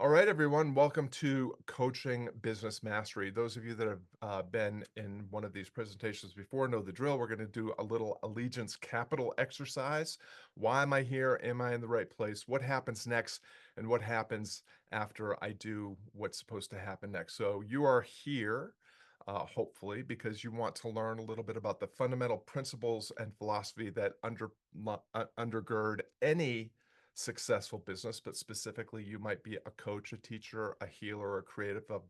All right, everyone, welcome to Coaching Business Mastery. Those of you that have been in one of these presentations before know the drill. We're going to do a little allegiance capital exercise. Why am I here? Am I in the right place? What happens next? And what happens after I do what's supposed to happen next? So you are here, hopefully, because you want to learn a little bit about the fundamental principles and philosophy that undergird any successful business, but specifically you might be a coach, a teacher, a healer, a creative of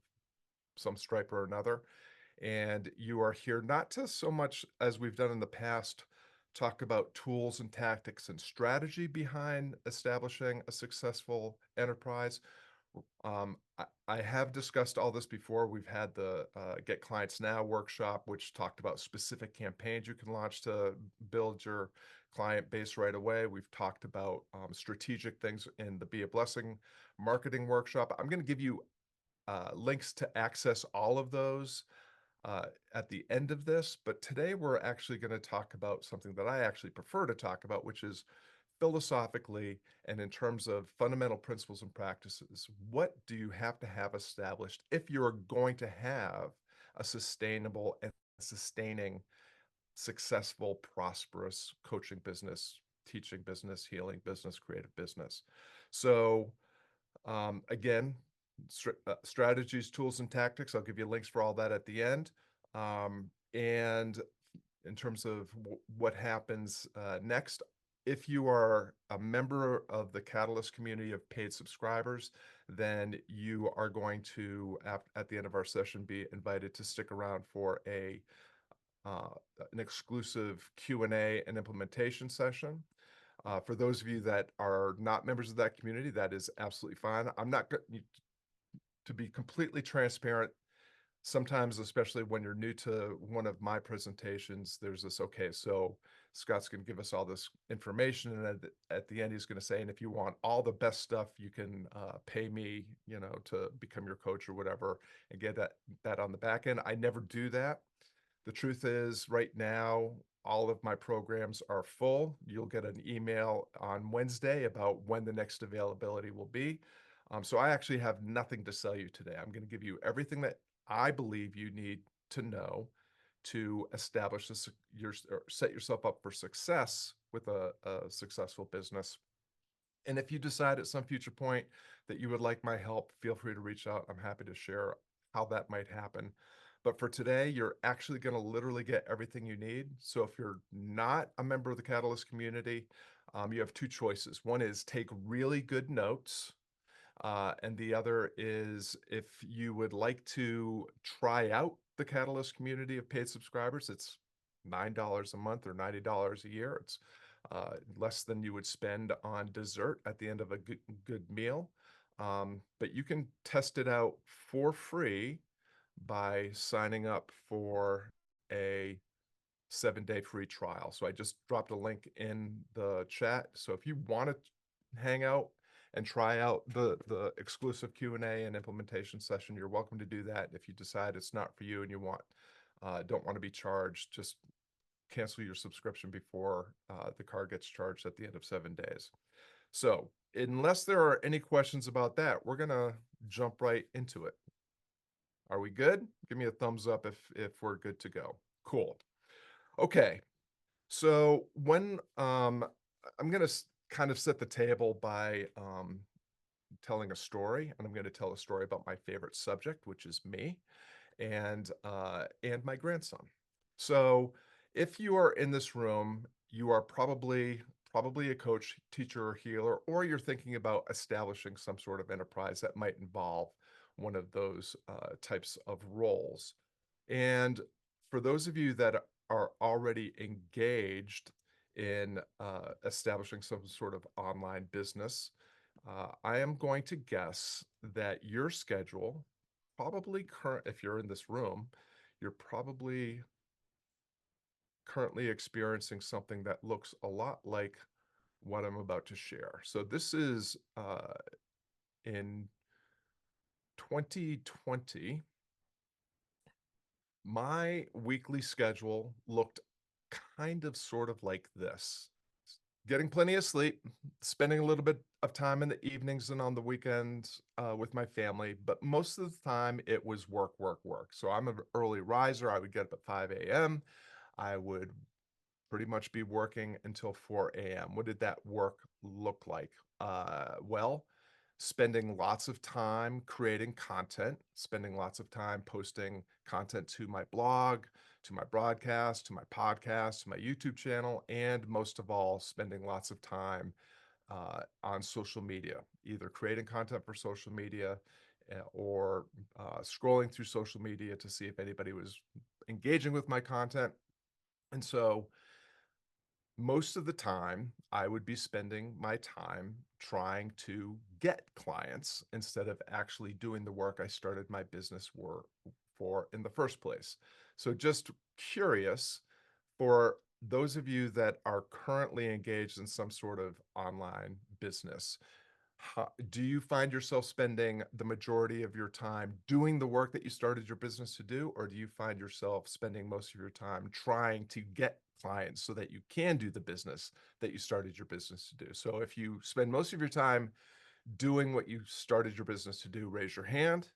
some stripe or another. And you are here not to so much as we've done in the past, talk about tools and tactics and strategy behind establishing a successful enterprise. I have discussed all this before. We've had the Get Clients Now workshop, which talked about specific campaigns you can launch to build your client base right away. We've talked about strategic things in the Be a Blessing marketing workshop. I'm going to give you links to access all of those uh, at the end of this, but today we're actually going to talk about something that I actually prefer to talk about, which is philosophically and in terms of fundamental principles and practices. What do you have to have established if you're going to have a sustainable and sustaining, successful, prosperous coaching business, teaching business, healing business, creative business? So, again, strategies, tools, and tactics. I'll give you links for all that at the end. And in terms of what happens next, if you are a member of the Catalyst community of paid subscribers, then you are going to, at the end of our session, be invited to stick around for uh, an exclusive Q&A and implementation session. For those of you that are not members of that community, that is absolutely fine. I'm not going to be completely transparent. Sometimes, especially when you're new to one of my presentations, there's this, okay, so Scott's going to give us all this information. And at the end, he's going to say, and if you want all the best stuff, you can pay me, to become your coach or whatever, and get that on the back end. I never do that. The truth is, right now, all of my programs are full. You'll get an email on Wednesday about when the next availability will be. So I actually have nothing to sell you today. I'm going to give you everything that I believe you need to know to establish this, or set yourself up for success with a successful business. And if you decide at some future point that you would like my help, feel free to reach out. I'm happy to share how that might happen. But for today, you're actually going to literally get everything you need. So if you're not a member of the Catalyst community, you have two choices. One is take really good notes. And the other is if you would like to try out the Catalyst community of paid subscribers, it's $9 a month or $90 a year. It's less than you would spend on dessert at the end of a good meal. But you can test it out for free by signing up for a 7-day free trial. So I just dropped a link in the chat. So if you want to hang out and try out the exclusive Q&A and implementation session, you're welcome to do that. If you decide it's not for you and you don't want to be charged, just cancel your subscription before the card gets charged at the end of 7 days. So unless there are any questions about that, we're gonna jump right into it. Are we good? Give me a thumbs up if we're good to go. Cool. Okay. So when I'm gonna kind of set the table by telling a story, and I'm going to tell a story about my favorite subject, which is me, and my grandson. So if you are in this room, you are probably a coach, teacher, or healer, or you're thinking about establishing some sort of enterprise that might involve one of those types of roles. And for those of you that are already engaged in establishing some sort of online business, I am going to guess that your schedule probably if you're in this room, you're probably currently experiencing something that looks a lot like what I'm about to share. So this is in 2020, my weekly schedule looked kind of sort of like this. Getting plenty of sleep, spending a little bit of time in the evenings and on the weekends with my family, but most of the time it was work, work, work. So I'm an early riser. I would get up at 5 a.m. I would pretty much be working until 4 a.m. What did that work look like? Well, spending lots of time creating content, spending lots of time posting content to my blog, to my broadcast, to my podcast, to my YouTube channel, and most of all, spending lots of time on social media, either creating content for social media or scrolling through social media to see if anybody was engaging with my content. And so most of the time, I would be spending my time trying to get clients instead of actually doing the work I started my business work for in the first place. So just curious, for those of you that are currently engaged in some sort of online business, do you find yourself spending the majority of your time doing the work that you started your business to do, or do you find yourself spending most of your time trying to get clients so that you can do the business that you started your business to do? So if you spend most of your time doing what you started your business to do, raise your hand.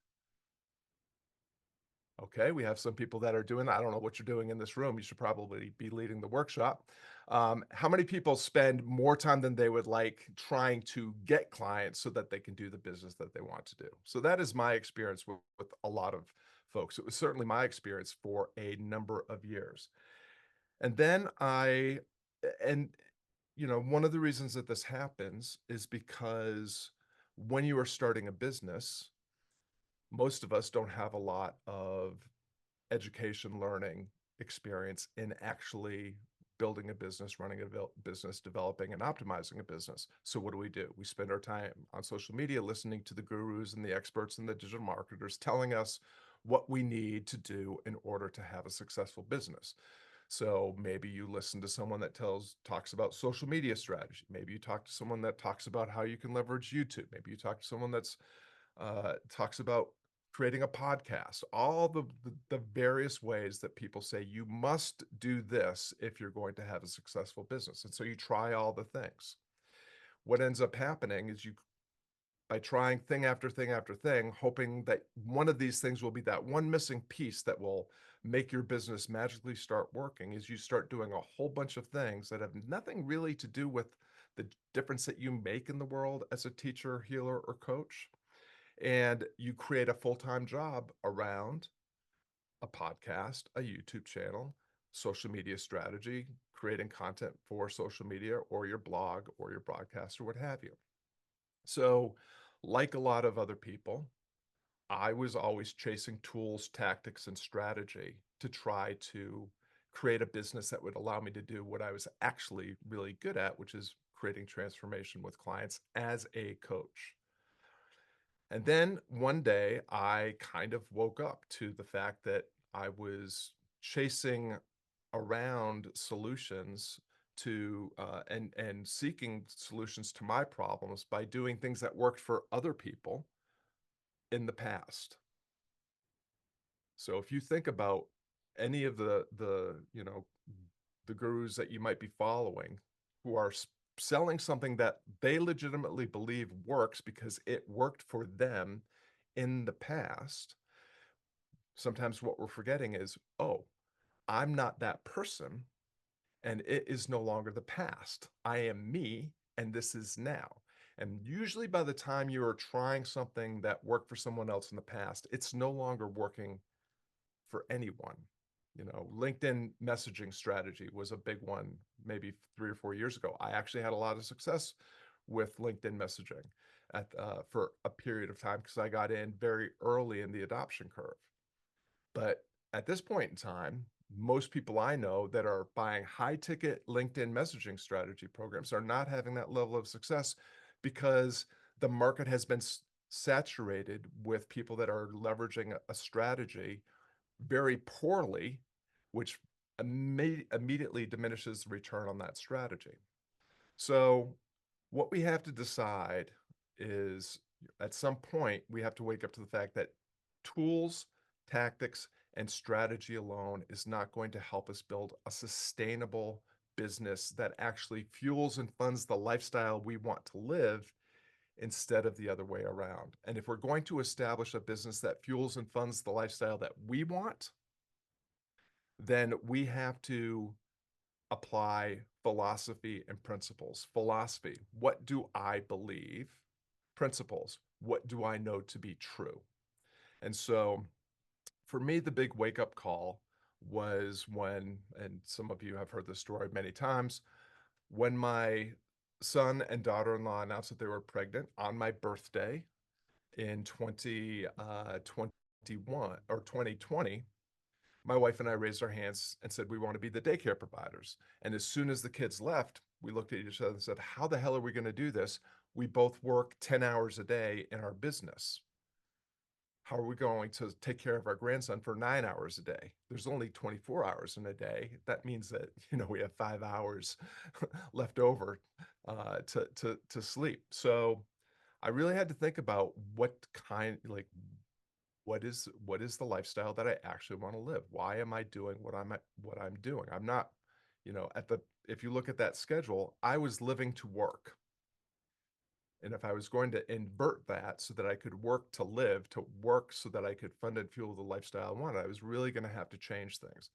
Okay, we have some people that are doing that. I don't know what you're doing in this room. You should probably be leading the workshop. How many people spend more time than they would like trying to get clients so that they can do the business that they want to do? So that is my experience with a lot of folks. It was certainly my experience for a number of years. And then and one of the reasons that this happens is because when you are starting a business, most of us don't have a lot of education, learning experience in actually building a business, running a business, developing and optimizing a business. So what do? We spend our time on social media listening to the gurus and the experts and the digital marketers telling us what we need to do in order to have a successful business. So maybe you listen to someone that talks about social media strategy. Maybe you talk to someone that talks about how you can leverage YouTube. Maybe you talk to someone that's talks about creating a podcast, all the various ways that people say you must do this if you're going to have a successful business. And so you try all the things. What ends up happening is by trying thing after thing after thing, hoping that one of these things will be that one missing piece that will make your business magically start working, is you start doing a whole bunch of things that have nothing really to do with the difference that you make in the world as a teacher, healer, or coach, and you create a full-time job around a podcast, a YouTube channel, social media strategy, creating content for social media or your blog or your broadcast or what have you. So, like a lot of other people, I was always chasing tools, tactics, and strategy to try to create a business that would allow me to do what I was actually really good at, which is creating transformation with clients as a coach. And then one day I kind of woke up to the fact that I was chasing around solutions to and seeking solutions to my problems by doing things that worked for other people in the past. So if you think about any of the gurus that you might be following who are selling something that they legitimately believe works because it worked for them in the past, sometimes what we're forgetting is, oh, I'm not that person and it is no longer the past. I am me and this is now. And usually by the time you are trying something that worked for someone else in the past, it's no longer working for anyone. LinkedIn messaging strategy was a big one maybe 3 or 4 years ago. I actually had a lot of success with LinkedIn messaging for a period of time because I got in very early in the adoption curve. But at this point in time, most people I know that are buying high ticket LinkedIn messaging strategy programs are not having that level of success because the market has been saturated with people that are leveraging a strategy very poorly, which immediately diminishes the return on that strategy. So, what we have to decide is at some point, we have to wake up to the fact that tools, tactics, and strategy alone is not going to help us build a sustainable business that actually fuels and funds the lifestyle we want to live instead of the other way around. And if we're going to establish a business that fuels and funds the lifestyle that we want, then we have to apply philosophy and principles. Philosophy, what do I believe? Principles, what do I know to be true? And so for me, the big wake up call was when, and some of you have heard this story many times, when my son and daughter-in-law announced that they were pregnant on my birthday in 2021 or 2020. My wife and I raised our hands and said, we want to be the daycare providers. And as soon as the kids left, we looked at each other and said, how the hell are we going to do this? We both work 10 hours a day in our business. How are we going to take care of our grandson for 9 hours a day? There's only 24 hours in a day. That means that, we have 5 hours left over to sleep. So I really had to think about what is the lifestyle that I actually want to live? Why am I doing what I'm doing? I'm not, if you look at that schedule, I was living to work. And if I was going to invert that so that I could work to live, to work so that I could fund and fuel the lifestyle I wanted, I was really going to have to change things.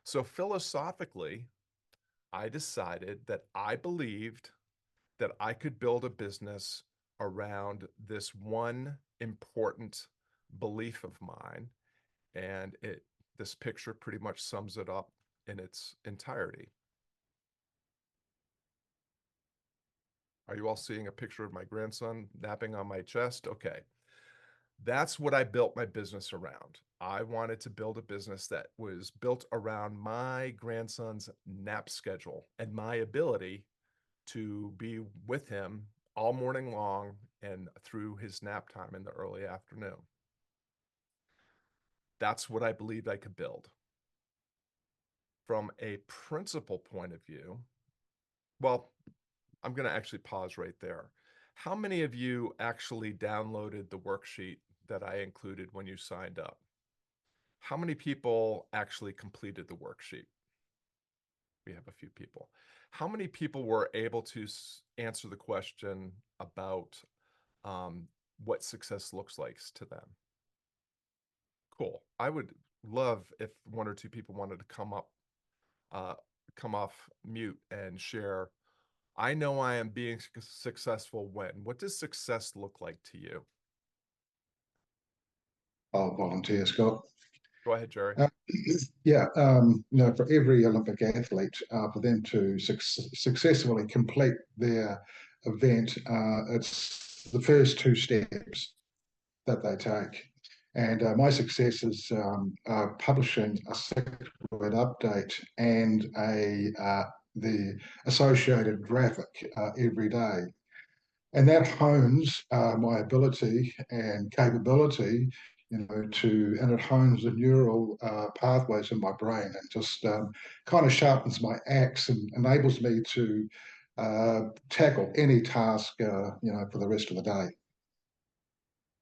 So philosophically, I decided that I believed that I could build a business around this one important belief of mine. And this picture pretty much sums it up in its entirety. Are you all seeing a picture of my grandson napping on my chest? Okay. That's what I built my business around. I wanted to build a business that was built around my grandson's nap schedule and my ability to be with him all morning long and through his nap time in the early afternoon. That's what I believed I could build. From a principle point of view, well, I'm going to actually pause right there. How many of you actually downloaded the worksheet that I included when you signed up? How many people actually completed the worksheet? We have a few people. How many people were able to answer the question about what success looks like to them? Cool. I would love if one or two people wanted to come off mute and share. I know I am being successful when. What does success look like to you? I'll volunteer, Scott. Go ahead, Jerry. Yeah, for every Olympic athlete, for them to successfully complete their event, it's the first two steps that they take. And my success is publishing a 6-word update and the associated graphic every day. And that hones my ability and capability, and it hones the neural pathways in my brain and just kind of sharpens my axe and enables me to tackle any task, for the rest of the day.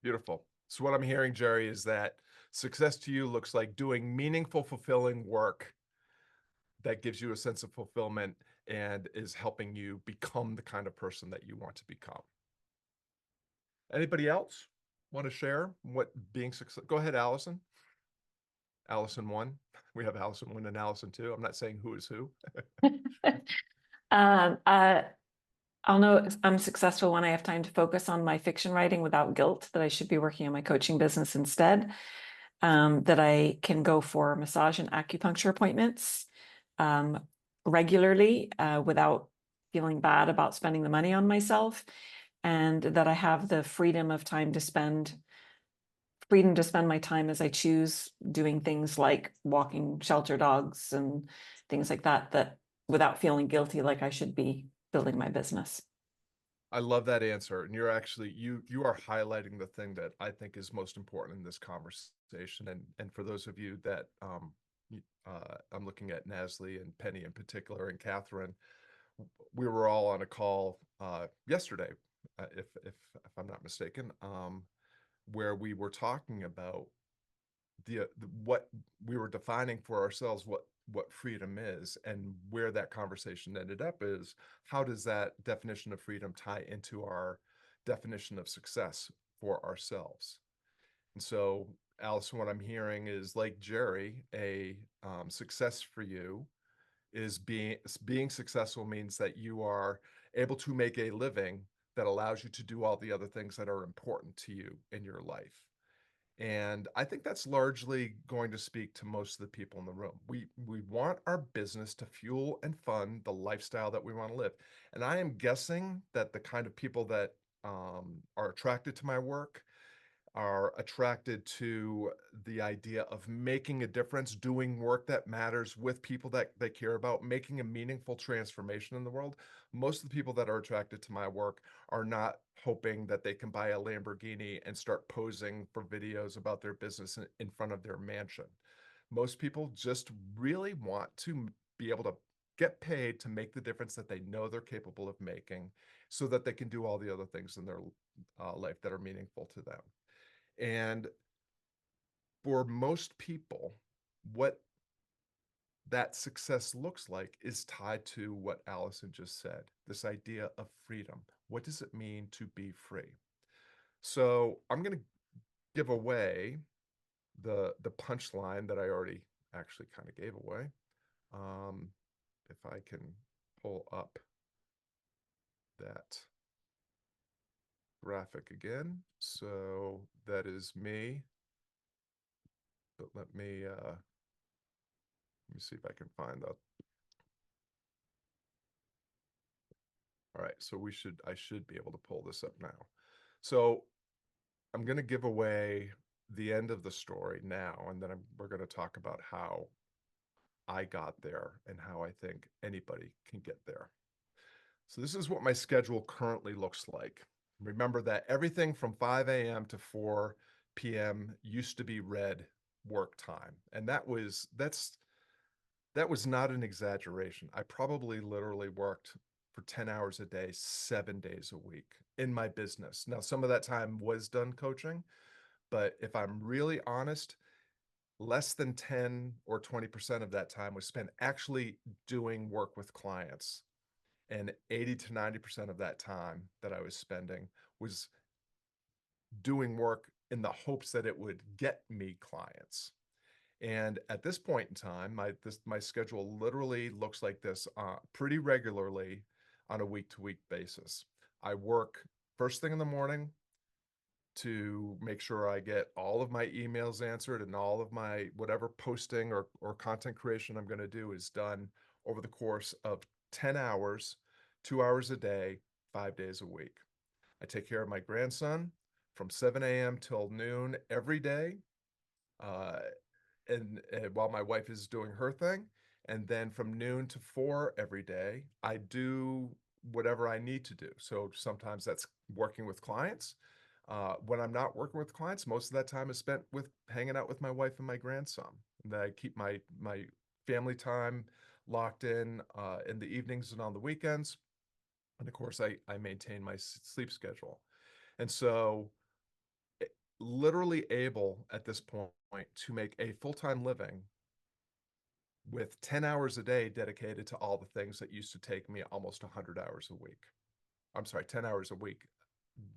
Beautiful. So what I'm hearing, Jerry, is that success to you looks like doing meaningful, fulfilling work that gives you a sense of fulfillment and is helping you become the kind of person that you want to become. Anybody else want to share what being successful? Go ahead, Allison. Allison 1. We have Allison 1 and Allison 2. I'm not saying who is who. Um, uh, I'll know I'm successful when I have time to focus on my fiction writing without guilt, that I should be working on my coaching business instead, that I can go for massage and acupuncture appointments regularly without feeling bad about spending the money on myself, and that I have the freedom to spend my time as I choose, doing things like walking shelter dogs and things like that without feeling guilty, like I should be building my business. I love that answer. And you're actually, you are highlighting the thing that I think is most important in this conversation. And for those of you that I'm looking at Nasli and Penny in particular, and Catherine, we were all on a call yesterday, if I'm not mistaken, where we were talking about what we were defining for ourselves, what freedom is, and where that conversation ended up is, how does that definition of freedom tie into our definition of success for ourselves? And so, Allison, what I'm hearing is, like Jerry, a success for you is being successful means that you are able to make a living that allows you to do all the other things that are important to you in your life. And I think that's largely going to speak to most of the people in the room. We want our business to fuel and fund the lifestyle that we want to live. And I am guessing that the kind of people that are attracted to my work are attracted to the idea of making a difference, doing work that matters with people that they care about, making a meaningful transformation in the world. Most of the people that are attracted to my work are not hoping that they can buy a Lamborghini and start posing for videos about their business in front of their mansion. Most people just really want to be able to get paid to make the difference that they know they're capable of making, so that they can do all the other things in their life that are meaningful to them. And for most people, what that success looks like is tied to what Allison just said, this idea of freedom. What does it mean to be free? So I'm going to give away the punchline that I already actually kind of gave away. If I can pull up that graphic again. So that is me. But let me see if I can find that. All right, so I should be able to pull this up now. So I'm going to give away the end of the story now, and then we're going to talk about how I got there and how I think anybody can get there. So this is what my schedule currently looks like. Remember that everything from 5 a.m. to 4 p.m. used to be red work time, and that was not an exaggeration. I probably literally worked for 10 hours a day, 7 days a week in my business. Now, some of that time was done coaching, but if I'm really honest, less than 10 or 20% of that time was spent actually doing work with clients. And 80 to 90% of that time that I was spending was doing work in the hopes that it would get me clients. And at this point in time, my schedule literally looks like this pretty regularly on a week-to-week basis. I work first thing in the morning to make sure I get all of my emails answered, and all of my whatever posting or content creation I'm going to do is done over the course of 10 hours, 2 hours a day, 5 days a week. I take care of my grandson from 7 a.m. till noon every day. Uh, and while my wife is doing her thing, and then from noon to 4 every day, I do whatever I need to do. So sometimes that's working with clients. When I'm not working with clients, most of that time is spent with hanging out with my wife and my grandson. And I keep my family time locked in the evenings and on the weekends. And of course, I maintain my sleep schedule. And so literally able at this point to make a full-time living with 10 hours a day dedicated to all the things that used to take me almost 100 hours a week. I'm sorry, 10 hours a week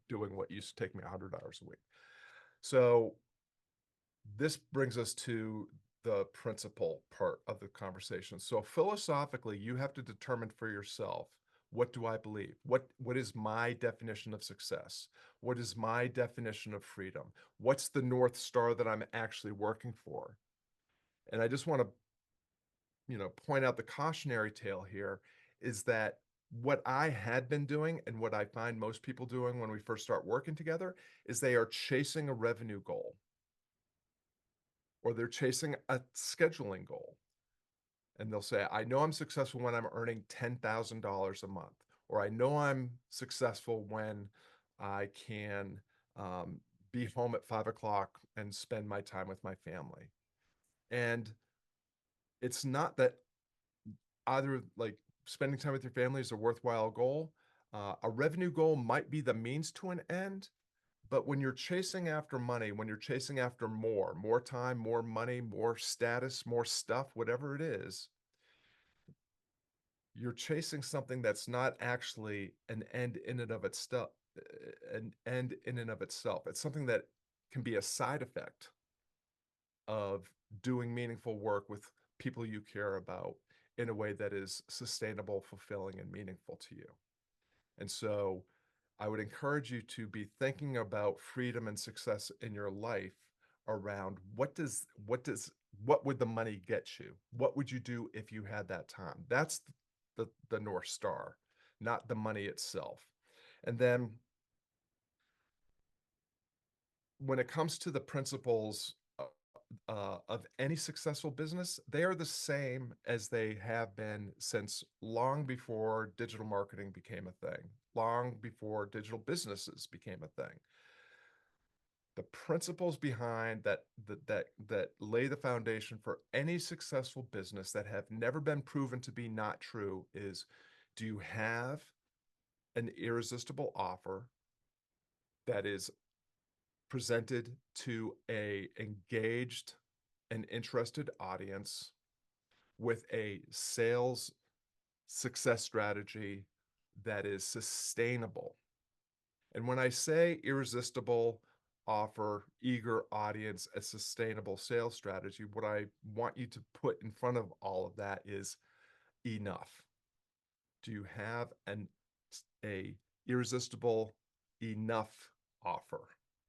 doing what used to take me 100 hours a week. So this brings us to the principal part of the conversation. So philosophically, you have to determine for yourself, what do I believe? What is my definition of success? What is my definition of freedom? What's the North Star that I'm actually working for? And I just want to, point out the cautionary tale here is that what I had been doing and what I find most people doing when we first start working together is they are chasing a revenue goal, or they're chasing a scheduling goal. And they'll say, I know I'm successful when I'm earning $10,000 a month, or I know I'm successful when I can be home at 5 o'clock and spend my time with my family. And it's not that either like spending time with your family is a worthwhile goal. A revenue goal might be the means to an end, But when you're chasing after money, when you're chasing after more time, more money, more status, more stuff, whatever it is, you're chasing something that's not actually an end in and of itself, an end in and of itself. It's something that can be a side effect of doing meaningful work with people you care about in a way that is sustainable, fulfilling, and meaningful to you. And so I would encourage you to be thinking about freedom and success in your life around what would the money get you? What would you do if you had that time? That's the North Star, not the money itself. And then when it comes to the principles of any successful business, they are the same as they have been since long before digital marketing became a thing, long before digital businesses became a thing. The principles behind that lay the foundation for any successful business that have never been proven to be not true is, do you have an irresistible offer that is presented to a engaged and interested audience with a sales success strategy that is sustainable? And when I say irresistible offer, eager audience, a sustainable sales strategy, what I want you to put in front of all of that is enough. Do you have a irresistible enough offer?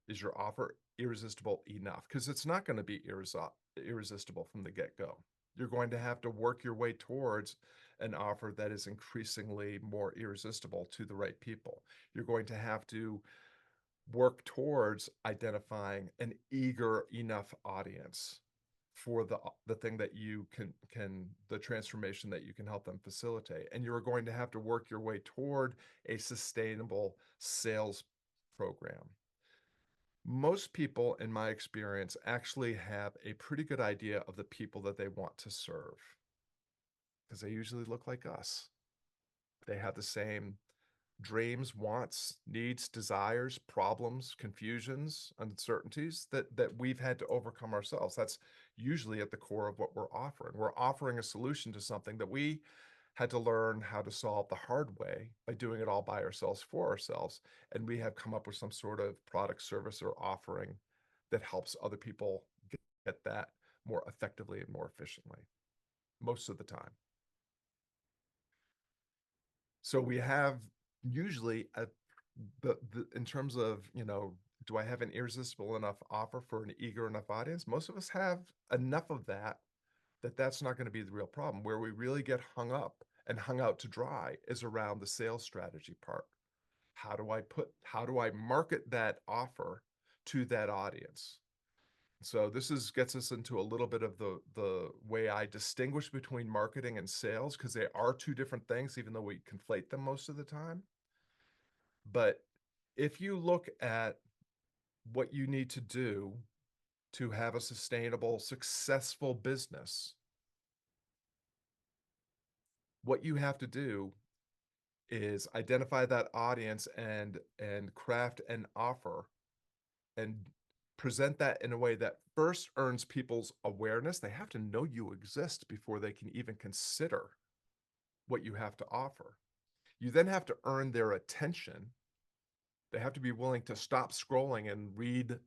Is your offer irresistible enough? Because it's not going to be irresistible from the get-go. You're going to have to work your way towards an offer that is increasingly more irresistible to the right people. You're going to have to work towards identifying an eager enough audience for the thing that you can the transformation that you can help them facilitate. And you're going to have to work your way toward a sustainable sales program. Most people, in my experience, actually have a pretty good idea of the people that they want to serve because they usually look like us. They have the same dreams, wants, needs, desires, problems, confusions, uncertainties that we've had to overcome ourselves. That's usually at the core of what we're offering. We're offering a solution to something that we had to learn how to solve the hard way by doing it all by ourselves for ourselves. And we have come up with some sort of product, service, or offering that helps other people get that more effectively and more efficiently most of the time. So we have usually in terms of, do I have an irresistible enough offer for an eager enough audience? Most of us have enough of that's not going to be the real problem. Where we really get hung up and hung out to dry is around the sales strategy part. How do I market that offer to that audience? So gets us into a little bit of the way I distinguish between marketing and sales, because they are two different things, even though we conflate them most of the time. But if you look at what you need to do to have a sustainable, successful business, what you have to do is identify that audience and craft an offer and present that in a way that first earns people's awareness. They have to know you exist before they can even consider what you have to offer. You then have to earn their attention. They have to be willing to stop scrolling and read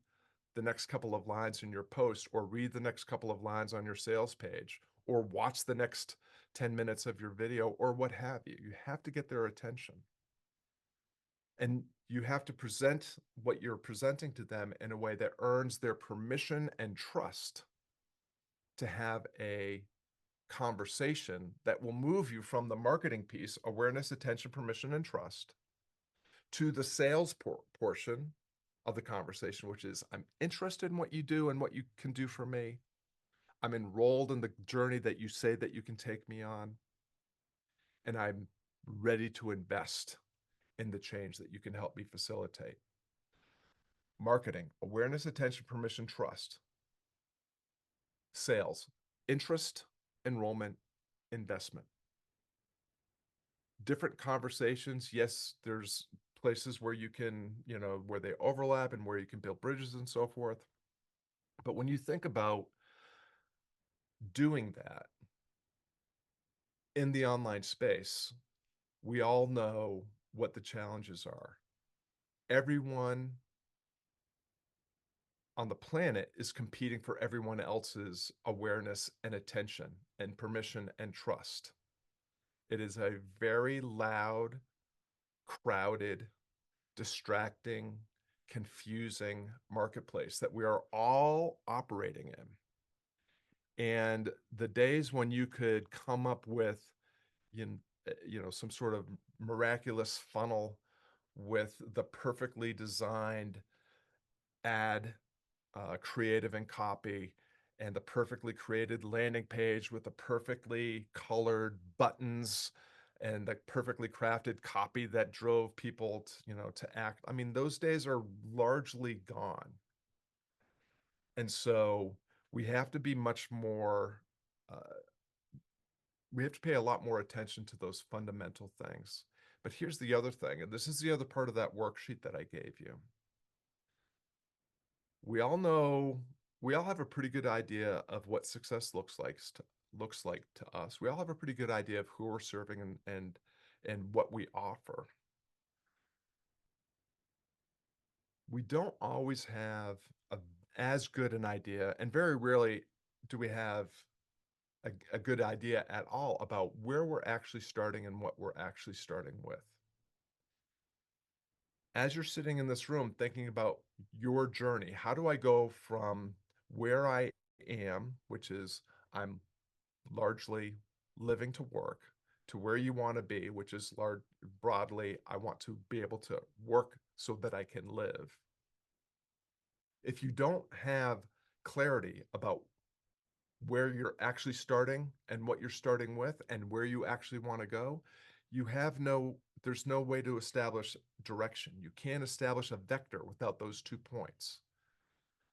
the next couple of lines in your post, or read the next couple of lines on your sales page, or watch the next 10 minutes of your video, or what have you. You have to get their attention. And you have to present what you're presenting to them in a way that earns their permission and trust to have a conversation that will move you from the marketing piece, awareness, attention, permission, and trust, to the sales portion of the conversation, which is, I'm interested in what you do and what you can do for me. I'm enrolled in the journey that you say that you can take me on. And I'm ready to invest in the change that you can help me facilitate. Marketing, awareness, attention, permission, trust. Sales, interest, enrollment, investment. Different conversations. Yes, there's places where you can, where they overlap and where you can build bridges and so forth. But when you think about doing that in the online space, we all know what the challenges are. Everyone on the planet is competing for everyone else's awareness and attention and permission and trust. It is a very loud, crowded, distracting, confusing marketplace that we are all operating in. And the days when you could come up with, some sort of miraculous funnel with the perfectly designed ad, creative and copy, and the perfectly created landing page with the perfectly colored buttons and the perfectly crafted copy that drove people to act. I mean, those days are largely gone. And so we have to be much more, uh, we have to pay a lot more attention to those fundamental things. But here's the other thing, and this is the other part of that worksheet that I gave you. We all know, we all have a pretty good idea of what success looks like to us. We all have a pretty good idea of who we're serving and what we offer. We don't always have as good an idea, and very rarely do we have a good idea at all about where we're actually starting and what we're actually starting with. As you're sitting in this room thinking about your journey, how do I go from where I am, which is I'm largely living to work, to where you want to be, which is broadly, I want to be able to work so that I can live. If you don't have clarity about where you're actually starting and what you're starting with and where you actually want to go, there's no way to establish direction. You can't establish a vector without those 2 points.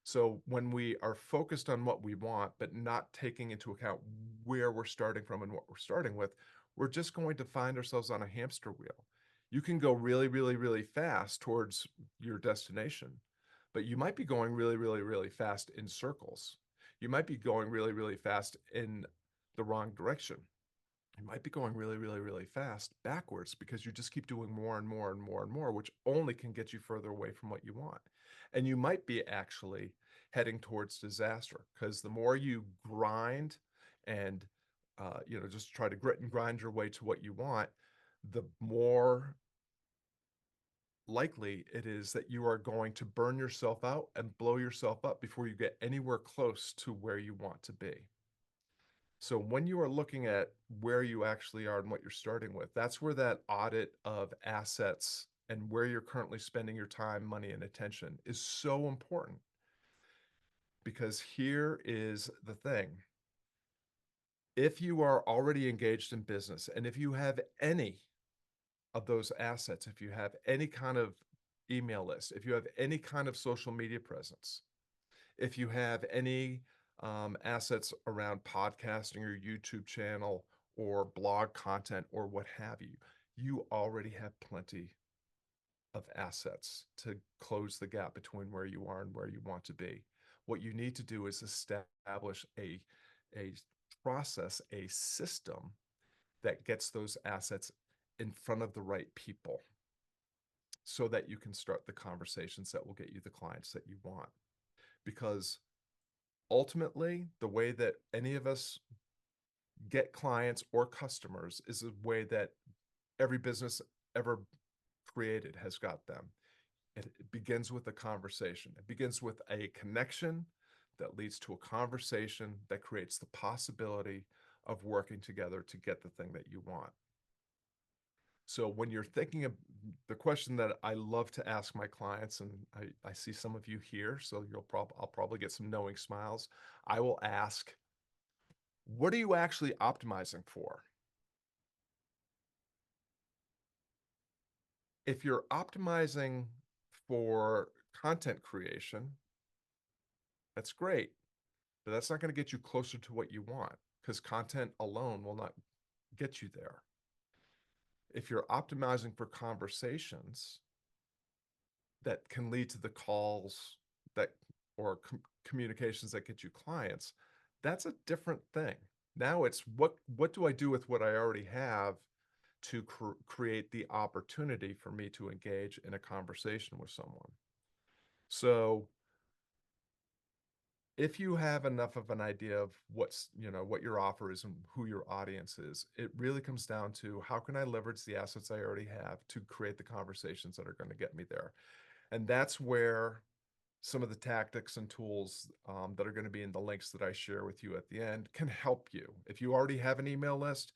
So when we are focused on what we want, but not taking into account where we're starting from and what we're starting with, we're just going to find ourselves on a hamster wheel. You can go really, really, really fast towards your destination, but you might be going really, really, really fast in circles. You might be going really, really fast in the wrong direction. You might be going really, really, really fast backwards because you just keep doing more and more and more and more, which only can get you further away from what you want. And you might be actually heading towards disaster because the more you grind and just try to grit and grind your way to what you want, the more likely it is that you are going to burn yourself out and blow yourself up before you get anywhere close to where you want to be. So when you are looking at where you actually are and what you're starting with, that's where that audit of assets and where you're currently spending your time, money, and attention is so important. Because here is the thing. If you are already engaged in business, and if you have any of those assets, if you have any kind of email list, if you have any kind of social media presence, if you have any assets around podcasting or YouTube channel or blog content or what have you, you already have plenty of assets to close the gap between where you are and where you want to be. What you need to do is establish a process, a system that gets those assets in front of the right people so that you can start the conversations that will get you the clients that you want. Because ultimately, the way that any of us get clients or customers is the way that every business ever created has got them. It begins with a conversation. It begins with a connection that leads to a conversation that creates the possibility of working together to get the thing that you want. So when you're thinking of the question that I love to ask my clients, and I see some of you here, so I'll probably get some knowing smiles. I will ask, what are you actually optimizing for? If you're optimizing for content creation, that's great, but that's not going to get you closer to what you want because content alone will not get you there. If you're optimizing for conversations, that can lead to the calls that or communications that get you clients, that's a different thing. Now it's what do I do with what I already have to create the opportunity for me to engage in a conversation with someone. So if you have enough of an idea of what's, what your offer is and who your audience is, it really comes down to how can I leverage the assets I already have to create the conversations that are going to get me there. And that's where some of the tactics and tools that are going to be in the links that I share with you at the end can help you. If you already have an email list,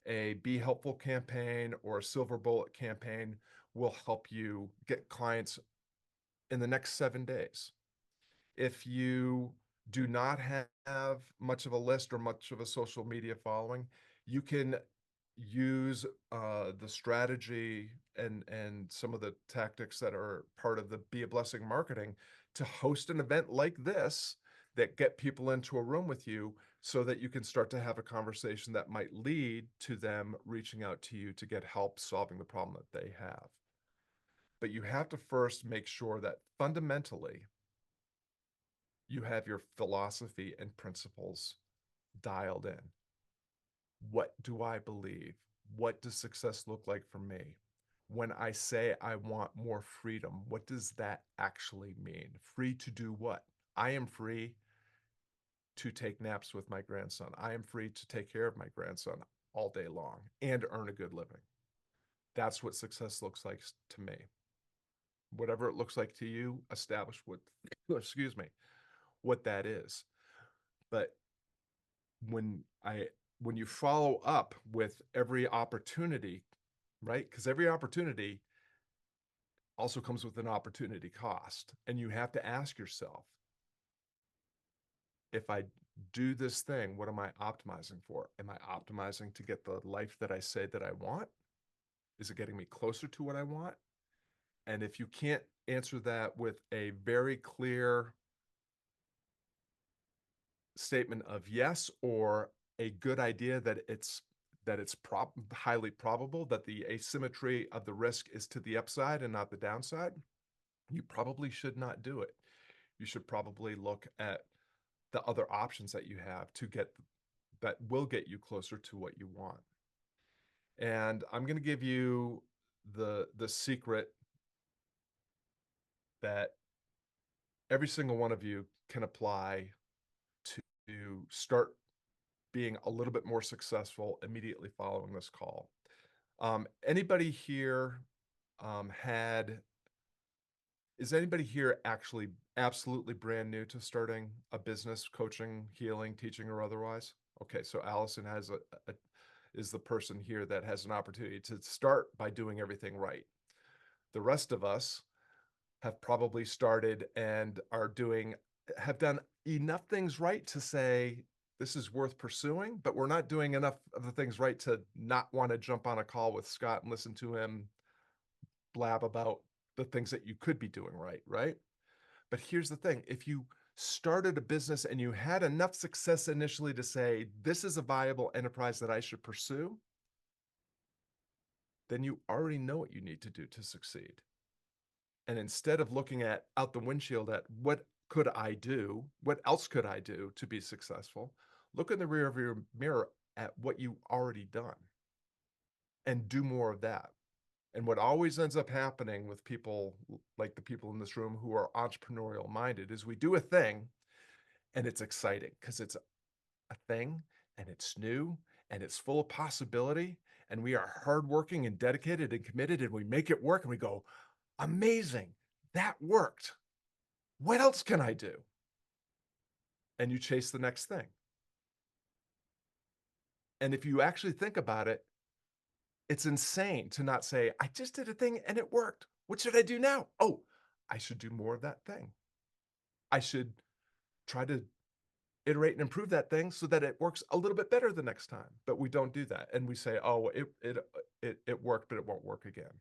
a Be Helpful campaign or a Silver Bullet campaign will help you get clients in the next 7 days. If you do not have much of a list or much of a social media following, you can use the strategy and some of the tactics that are part of the Be a Blessing marketing to host an event like this that get people into a room with you so that you can start to have a conversation that might lead to them reaching out to you to get help solving the problem that they have. But you have to first make sure that fundamentally you have your philosophy and principles dialed in. What do I believe? What does success look like for me? When I say I want more freedom, what does that actually mean? Free to do what? I am free to take naps with my grandson. I am free to take care of my grandson all day long and earn a good living. That's what success looks like to me. Whatever it looks like to you, establish what, excuse me, what that is. But when you follow up with every opportunity, right? Because every opportunity also comes with an opportunity cost. And you have to ask yourself, if I do this thing, what am I optimizing for? Am I optimizing to get the life that I say that I want? Is it getting me closer to what I want? And if you can't answer that with a very clear statement of yes or a good idea that it's highly probable that the asymmetry of the risk is to the upside and not the downside, you probably should not do it. You should probably look at the other options that you have that will get you closer to what you want. And I'm going to give you the secret that every single one of you can apply to start being a little bit more successful immediately following this call. Anybody here is anybody here actually absolutely brand new to starting a business, coaching, healing, teaching, or otherwise? Okay, so Allison is the person here that has an opportunity to start by doing everything right. The rest of us have probably started and have done enough things right to say, this is worth pursuing, but we're not doing enough of the things right to not want to jump on a call with Scott and listen to him blab about the things that you could be doing right, right? But here's the thing. If you started a business and you had enough success initially to say, this is a viable enterprise that I should pursue, then you already know what you need to do to succeed. And instead of looking out the windshield at what could I do, what else could I do to be successful, look in the rearview mirror at what you already done and do more of that. And what always ends up happening with people like the people in this room who are entrepreneurial minded is we do a thing and it's exciting because it's a thing and it's new and it's full of possibility and we are hardworking and dedicated and committed and we make it work and we go, amazing, that worked. What else can I do? And you chase the next thing. And if you actually think about it, it's insane to not say, I just did a thing and it worked. What should I do now? Oh, I should do more of that thing. I should try to iterate and improve that thing so that it works a little bit better the next time. But we don't do that. And we say, oh, it worked, but it won't work again.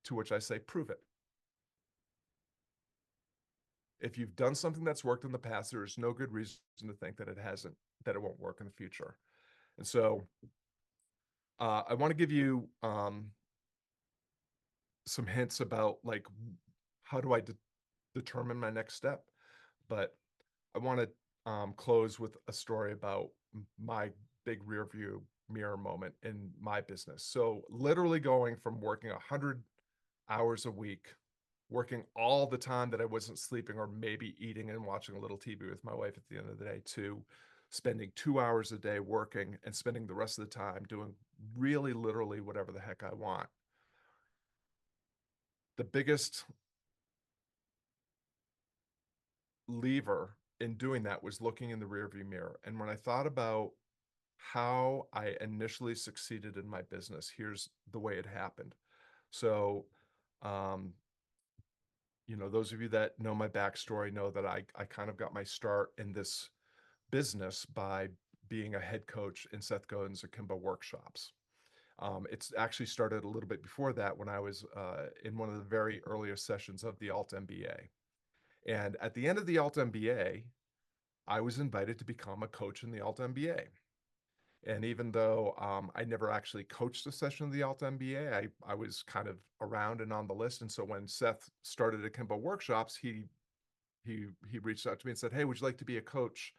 To which I say, prove it. If you've done something that's worked in the past, there is no good reason to think that that it won't work in the future. And so I want to give you some hints about like how do I determine my next step? But I want to close with a story about my big rear view mirror moment in my business. So literally going from working 100 hours a week, working all the time that I wasn't sleeping or maybe eating and watching a little TV with my wife at the end of the day, to spending 2 hours a day working and spending the rest of the time doing really literally whatever the heck I want. The biggest lever in doing that was looking in the rearview mirror. And when I thought about how I initially succeeded in my business, here's the way it happened. So, um, those of you that know my backstory know that I kind of got my start in this business by being a head coach in Seth Godin's Akimbo workshops. It's actually started a little bit before that when I was in one of the very earliest sessions of the Alt MBA. And at the end of the Alt MBA, I was invited to become a coach in the Alt MBA. And even though I never actually coached a session of the Alt MBA, I was kind of around and on the list. And so when Seth started Akimbo workshops, he reached out to me and said, "Hey, would you like to be a coach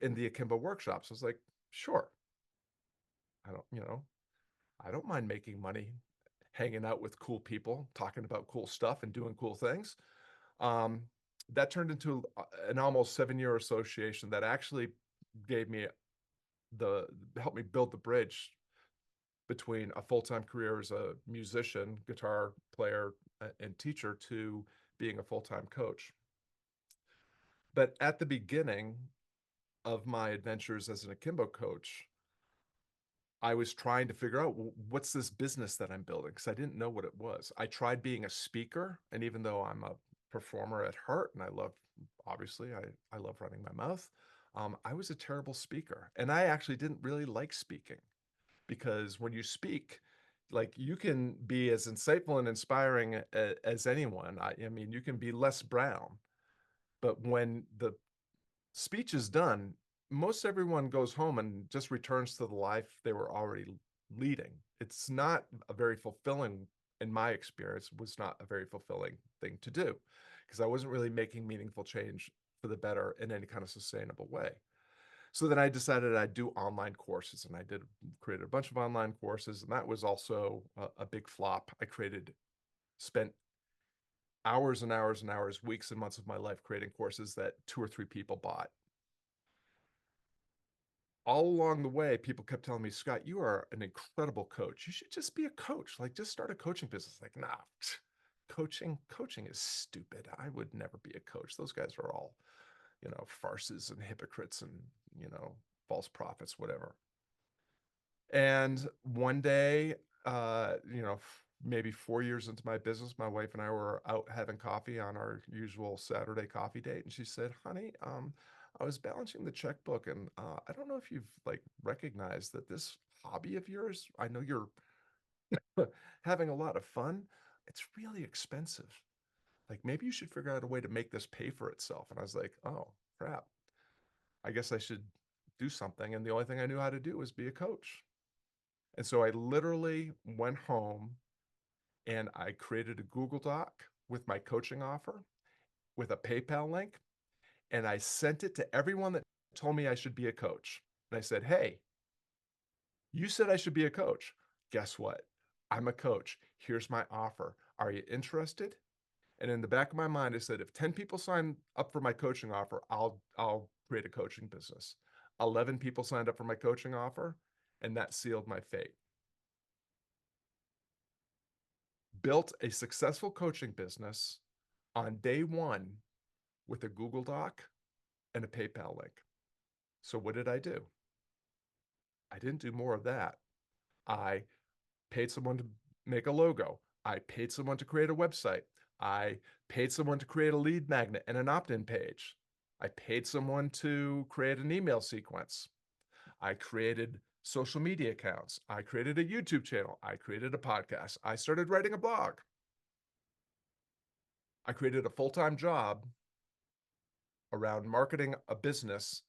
in the Akimbo workshops?" I was like, "Sure." I don't, I don't mind making money, hanging out with cool people, talking about cool stuff and doing cool things. Um, that turned into an almost 7-year association that actually gave me helped me build the bridge between a full-time career as a musician, guitar player, and teacher to being a full-time coach. But at the beginning of my adventures as an akimbo coach, I was trying to figure out, what's this business that I'm building, because I didn't know what it was. I tried being a speaker, and even though I'm a performer at heart and obviously I love running my mouth, I was a terrible speaker, and I actually didn't really like speaking, because when you speak, like, you can be as insightful and inspiring as anyone. I mean, you can be Les Brown, but when the speech is done, most everyone goes home and just returns to the life they were already leading. It's not a very fulfilling, in my experience, was not a very fulfilling thing to do, because I wasn't really making meaningful change for the better in any kind of sustainable way. So then I decided I'd do online courses, and I created a bunch of online courses, and that was also a big flop. Spent hours and hours and hours, weeks and months of my life creating courses that 2 or 3 people bought. All along the way, people kept telling me, "Scott, you are an incredible coach. You should just be a coach. Like, just start a coaching business." Like, nah, coaching is stupid. I would never be a coach. Those guys are all, farces and hypocrites and, false prophets, whatever. And one day, maybe 4 years into my business, my wife and I were out having coffee on our usual Saturday coffee date, and she said, "Honey, I was balancing the checkbook, and I don't know if you've recognized that this hobby of yours, I know you're having a lot of fun. It's really expensive. Like, maybe you should figure out a way to make this pay for itself." And I was like, "Oh, crap. I guess I should do something." And the only thing I knew how to do was be a coach. And so I literally went home and I created a Google Doc with my coaching offer, with a PayPal link, and I sent it to everyone that told me I should be a coach. And I said, "Hey, you said I should be a coach. Guess what? I'm a coach. Here's my offer. Are you interested?" And in the back of my mind, I said, if 10 people sign up for my coaching offer, I'll create a coaching business. 11 people signed up for my coaching offer, and that sealed my fate. Built a successful coaching business on day one with a Google Doc and a PayPal link. So what did I do? I didn't do more of that. I paid someone to make a logo. I paid someone to create a website. I paid someone to create a lead magnet and an opt-in page. I paid someone to create an email sequence. I created social media accounts. I created a YouTube channel. I created a podcast. I started writing a blog. I created a full-time job around marketing a business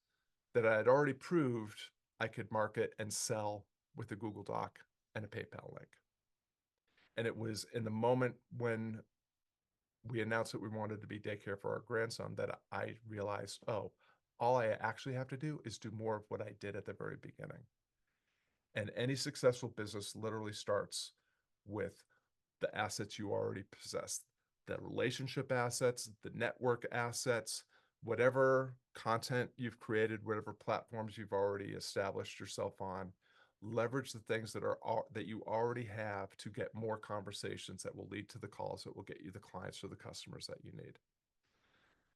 that I had already proved I could market and sell with a Google Doc and a PayPal link. And it was in the moment when we announced that we wanted to be daycare for our grandson, that I realized, oh, all I actually have to do is do more of what I did at the very beginning. And any successful business literally starts with the assets you already possess, the relationship assets, the network assets, whatever content you've created, whatever platforms you've already established yourself on. Leverage the things that you already have to get more conversations that will lead to the calls that will get you the clients or the customers that you need.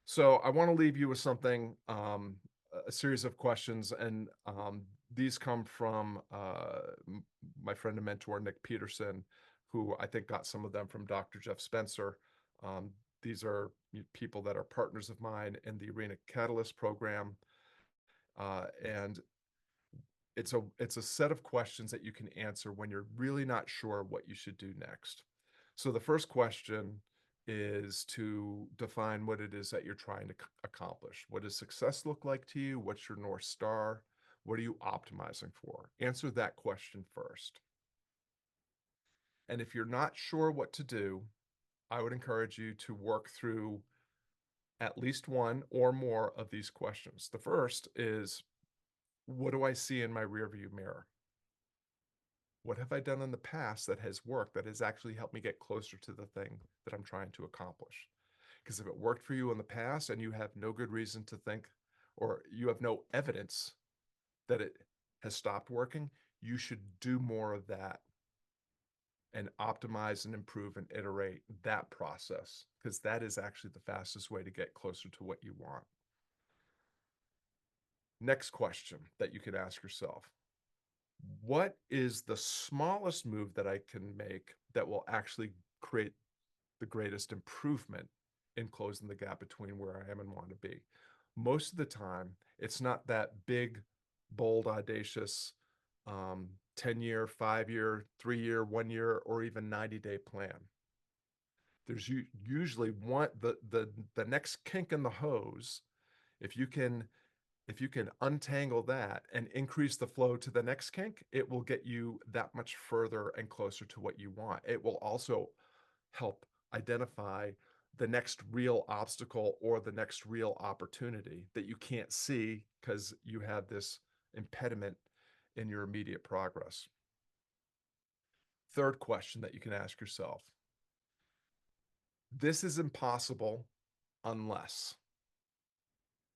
So I want to leave you with something, a series of questions, and these come from my friend and mentor, Nick Peterson, who I think got some of them from Dr. Jeff Spencer. These are people that are partners of mine in the Arena Catalyst program. And it's a set of questions that you can answer when you're really not sure what you should do next. So the first question is to define what it is that you're trying to accomplish. What does success look like to you? What's your North Star? What are you optimizing for? Answer that question first. And if you're not sure what to do, I would encourage you to work through at least one or more of these questions. The first is, what do I see in my rearview mirror? What have I done in the past that has worked, that has actually helped me get closer to the thing that I'm trying to accomplish? Because if it worked for you in the past and you have no good reason to think, or you have no evidence that it has stopped working, you should do more of that and optimize and improve and iterate that process, because that is actually the fastest way to get closer to what you want. Next question that you can ask yourself: what is the smallest move that I can make that will actually create the greatest improvement in closing the gap between where I am and want to be? Most of the time, it's not that big, bold, audacious 10-year, 5-year, 3-year, 1-year, or even 90-day plan. There's usually the next kink in the hose. If you can untangle that and increase the flow to the next kink, it will get you that much further and closer to what you want. It will also help identify the next real obstacle or the next real opportunity that you can't see because you have this impediment in your immediate progress. Third question that you can ask yourself: this is impossible unless.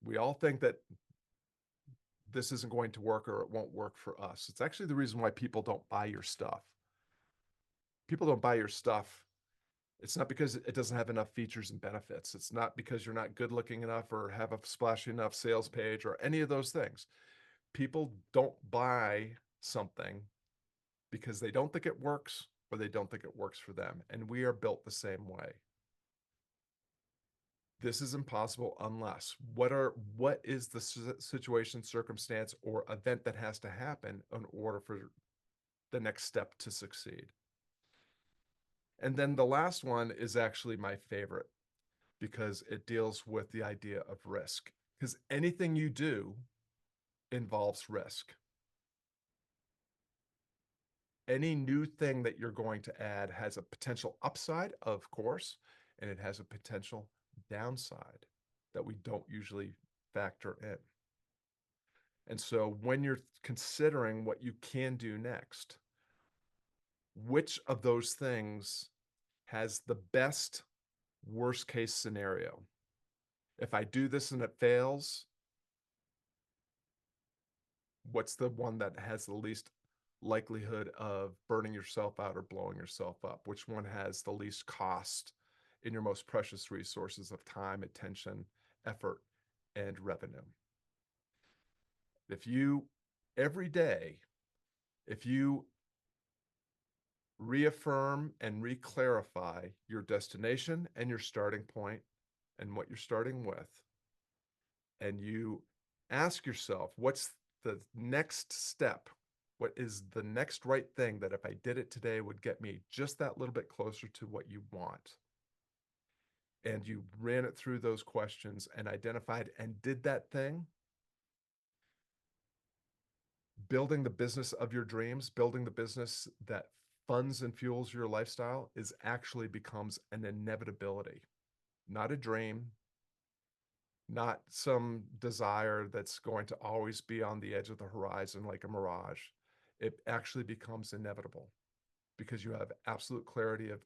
We all think that this isn't going to work or it won't work for us. It's actually the reason why people don't buy your stuff. People don't buy your stuff. It's not because it doesn't have enough features and benefits. It's not because you're not good looking enough or have a splashy enough sales page or any of those things. People don't buy something because they don't think it works or they don't think it works for them. And we are built the same way. This is impossible unless. What is the situation, circumstance, or event that has to happen in order for the next step to succeed? And then the last one is actually my favorite, because it deals with the idea of risk. Because anything you do involves risk. Any new thing that you're going to add has a potential upside, of course, and it has a potential downside that we don't usually factor in. And so when you're considering what you can do next, which of those things has the best worst case scenario? If I do this and it fails, what's the one that has the least likelihood of burning yourself out or blowing yourself up? Which one has the least cost in your most precious resources of time, attention, effort, and revenue? If you, every day, if you reaffirm and reclarify your destination and your starting point and what you're starting with, and you ask yourself, what's the next step? What is the next right thing that if I did it today would get me just that little bit closer to what you want? And you ran it through those questions and identified and did that thing. Building the business of your dreams, building the business that funds and fuels your lifestyle, is actually becomes an inevitability. not a dream, not some desire that's going to always be on the edge of the horizon like a mirage. It actually becomes inevitable because you have absolute clarity of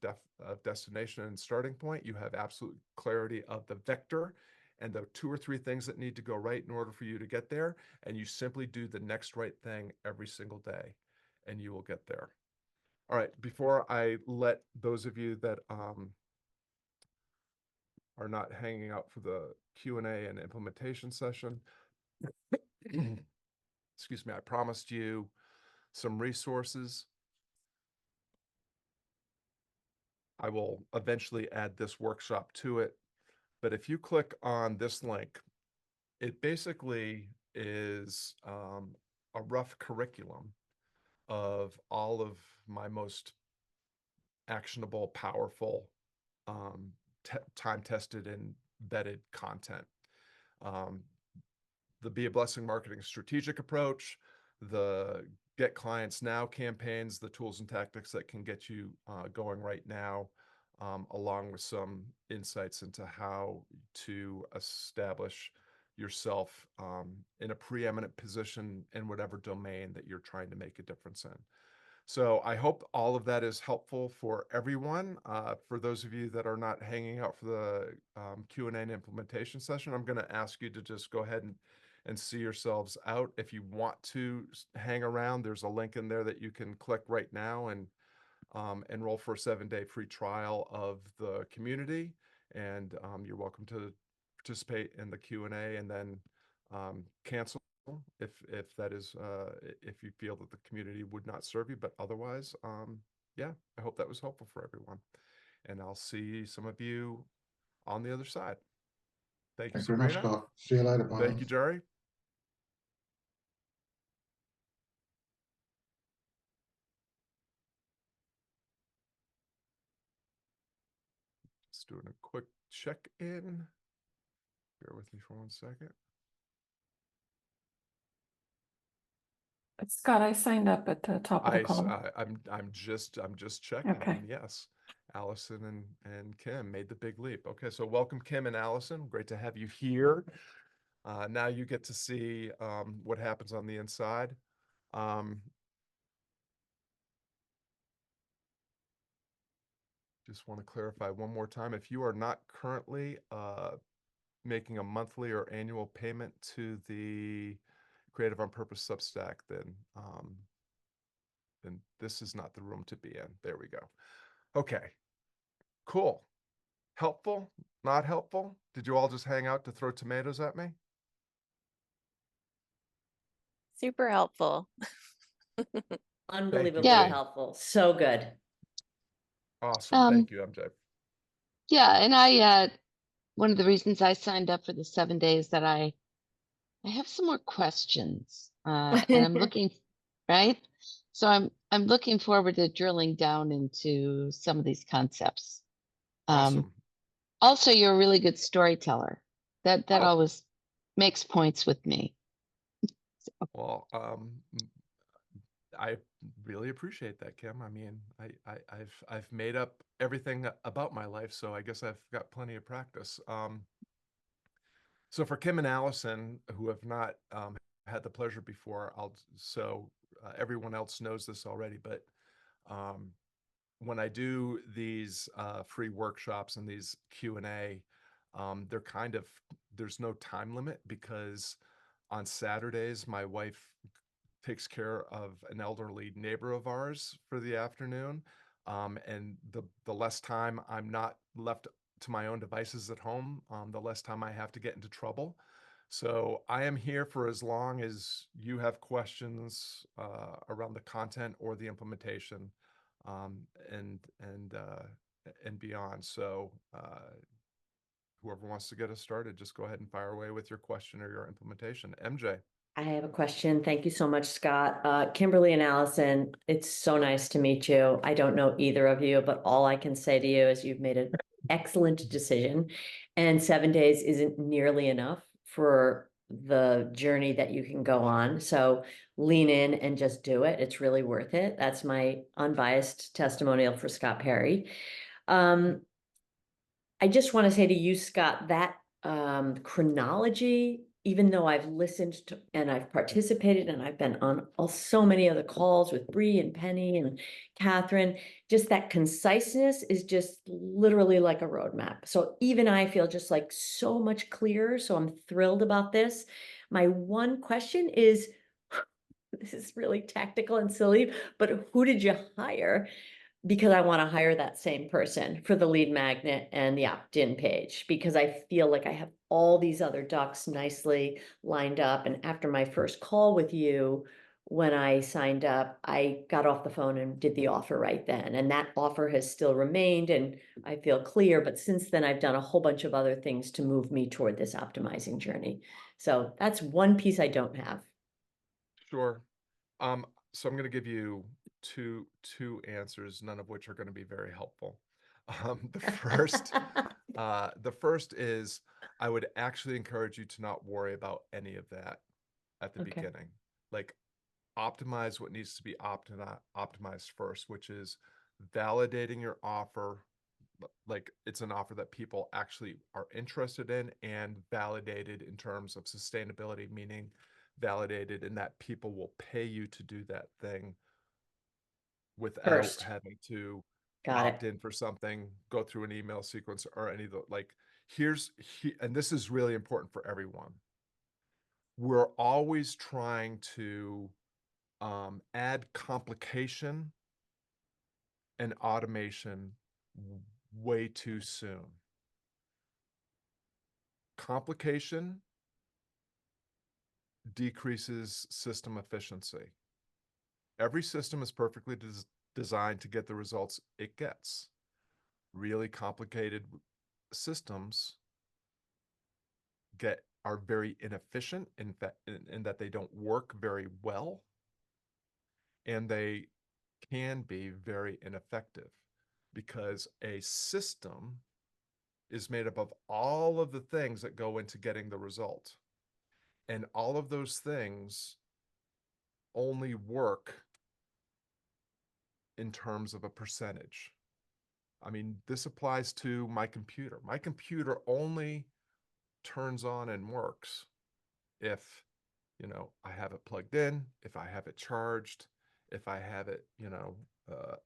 destination and starting point. You have absolute clarity of the vector and the 2 or 3 things that need to go right in order for you to get there. And you simply do the next right thing every single day, and you will get there. All right, before I let those of you that are not hanging out for the Q&A and implementation session, excuse me, I promised you some resources. I will eventually add this workshop to it, but if you click on this link, it basically is a rough curriculum of all of my most actionable, powerful, time-tested and vetted content. The Be a Blessing Marketing Strategic Approach, the Get Clients Now campaigns, the tools and tactics that can get you going right now, along with some insights into how to establish yourself in a preeminent position in whatever domain that you're trying to make a difference in. So I hope all of that is helpful for everyone. For those of you that are not hanging out for the Q&A and implementation session, I'm going to ask you to just go ahead and see yourselves out. If you want to hang around, there's a link in there that you can click right now and enroll for a 7-day free trial of the community. And you're welcome to participate in the Q&A and then cancel if that is if you feel that the community would not serve you. But otherwise, yeah, I hope that was helpful for everyone. And I'll see some of you on the other side. Thank you, Thanks very much, Sabrina. Scott. See you later. Bye. Thank you, Jerry. Just doing a quick check-in. Bear with me for 1 second. Scott, I signed up at the top of the call. I'm just checking. Okay. And yes, Allison and Kim made the big leap. Okay, so welcome, Kim and Allison. Great to have you here. Now you get to see what happens on the inside. Just want to clarify one more time. If you are not currently making a monthly or annual payment to the Creative on Purpose Substack, then this is not the room to be in. There we go. Okay, cool. Helpful? Not helpful? Did you all just hang out to throw tomatoes at me? Super helpful. Unbelievably Jay. helpful. So good. Awesome. Thank you, MJ. Yeah, and one of the reasons I signed up for the 7 days that I have some more questions, and I'm looking, right? So I'm looking forward to drilling down into some of these concepts. Awesome. Also, you're a really good storyteller. That Oh. always makes points with me. Well, I really appreciate that, Kim. I mean, I've made up everything about my life, so I guess I've got plenty of practice. So for Kim and Allison, who have not had the pleasure before, everyone else knows this already, but when I do these free workshops and these Q&A, there's no time limit because on Saturdays, my wife takes care of an elderly neighbor of ours for the afternoon. And the less time I'm not left to my own devices at home, the less time I have to get into trouble. So I am here for as long as you have questions around the content or the implementation and beyond. So whoever wants to get us started, just go ahead and fire away with your question or your implementation. MJ. I have a question. Thank you so much, Scott. Kimberly and Allison, it's so nice to meet you. I don't know either of you, but all I can say to you is you've made an excellent decision. And 7 days isn't nearly enough for the journey that you can go on. So lean in and just do it. It's really worth it. That's my unbiased testimonial for Scott Perry. I just want to say to you, Scott, that chronology, even though I've listened to and I've participated and I've been on so many other calls with Bree and Penny and Catherine, just that conciseness is just literally like a roadmap. So even I feel just like so much clearer. So I'm thrilled about this. My one question is, this is really tactical and silly, but who did you hire? Because I want to hire that same person for the lead magnet and the opt-in page, because I feel like I have all these other ducks nicely lined up. And after my first call with you, when I signed up, I got off the phone and did the offer right then. And that offer has still remained and I feel clear. But since then, I've done a whole bunch of other things to move me toward this optimizing journey. So that's one piece I don't have. Sure. So I'm going to give you two answers, none of which are going to be very helpful. The first is I would actually encourage you to not worry about any of that at the Okay. beginning. Like, optimize what needs to be optimized first, which is validating your offer. Like, it's an offer that people actually are interested in, and validated in terms of sustainability, meaning validated in that people will pay you to do that thing without First. having to Got opt it. in for something, go through an email sequence, or any of the, like, and this is really important for everyone. We're always trying to add complication and automation way too soon. Complication decreases system efficiency. Every system is perfectly designed to get the results it gets. Really complicated systems are very inefficient in that they don't work very well, and they can be very ineffective, because a system is made up of all of the things that go into getting the result. And all of those things only work in terms of a percentage. I mean, this applies to my computer. My computer only turns on and works if, I have it plugged in, if I have it charged, if I have it,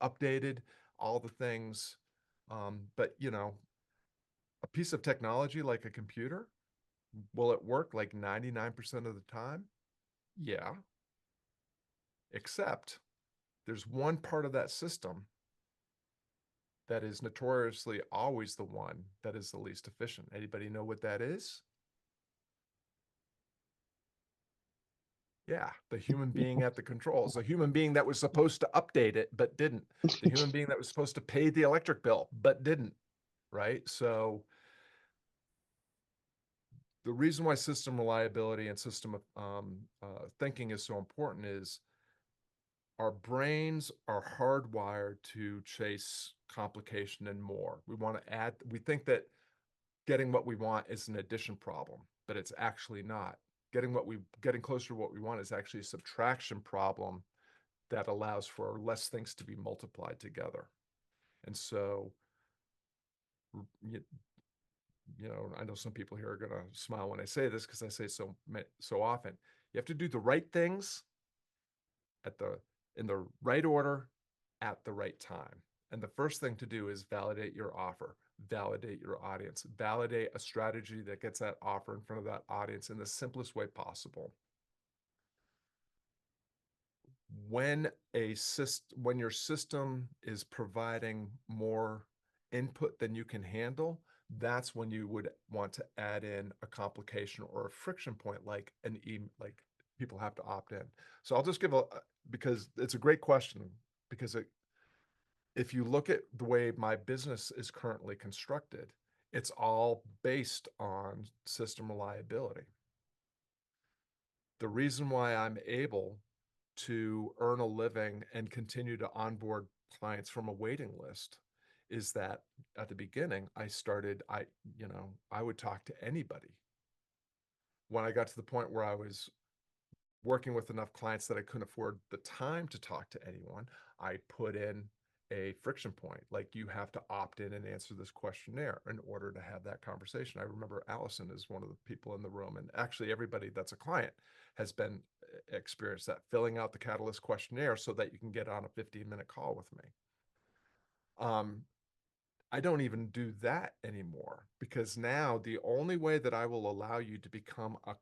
updated, all the things. But, a piece of technology like a computer, will it work like 99% of the time? Yeah. Except there's one part of that system that is notoriously always the one that is the least efficient. Anybody know what that is? Yeah, the human being at the controls, the human being that was supposed to update it but didn't, the human being that was supposed to pay the electric bill but didn't, right? So the reason why system reliability and system thinking is so important is our brains are hardwired to chase complication and more. We think that getting what we want is an addition problem, but it's actually not. Getting closer to what we want is actually a subtraction problem that allows for less things to be multiplied together. And so, I know some people here are going to smile when I say this, because I say so often. You have to do the right things in the right order at the right time. And the first thing to do is validate your offer, validate your audience, validate a strategy that gets that offer in front of that audience in the simplest way possible. When your system is providing more input than you can handle, that's when you would want to add in a complication or a friction point, like like people have to opt in. So I'll just because it's a great question, because if you look at the way my business is currently constructed, it's all based on system reliability. The reason why I'm able to earn a living and continue to onboard clients from a waiting list is that at the beginning, I would talk to anybody. When I got to the point where I was working with enough clients that I couldn't afford the time to talk to anyone, I put in a friction point. Like, you have to opt in and answer this questionnaire in order to have that conversation. I remember Allison is one of the people in the room, and actually everybody that's a client has been experienced that, filling out the Catalyst questionnaire so that you can get on a 15-minute call with me. I don't even do that anymore, because now the only way that I will allow you to become a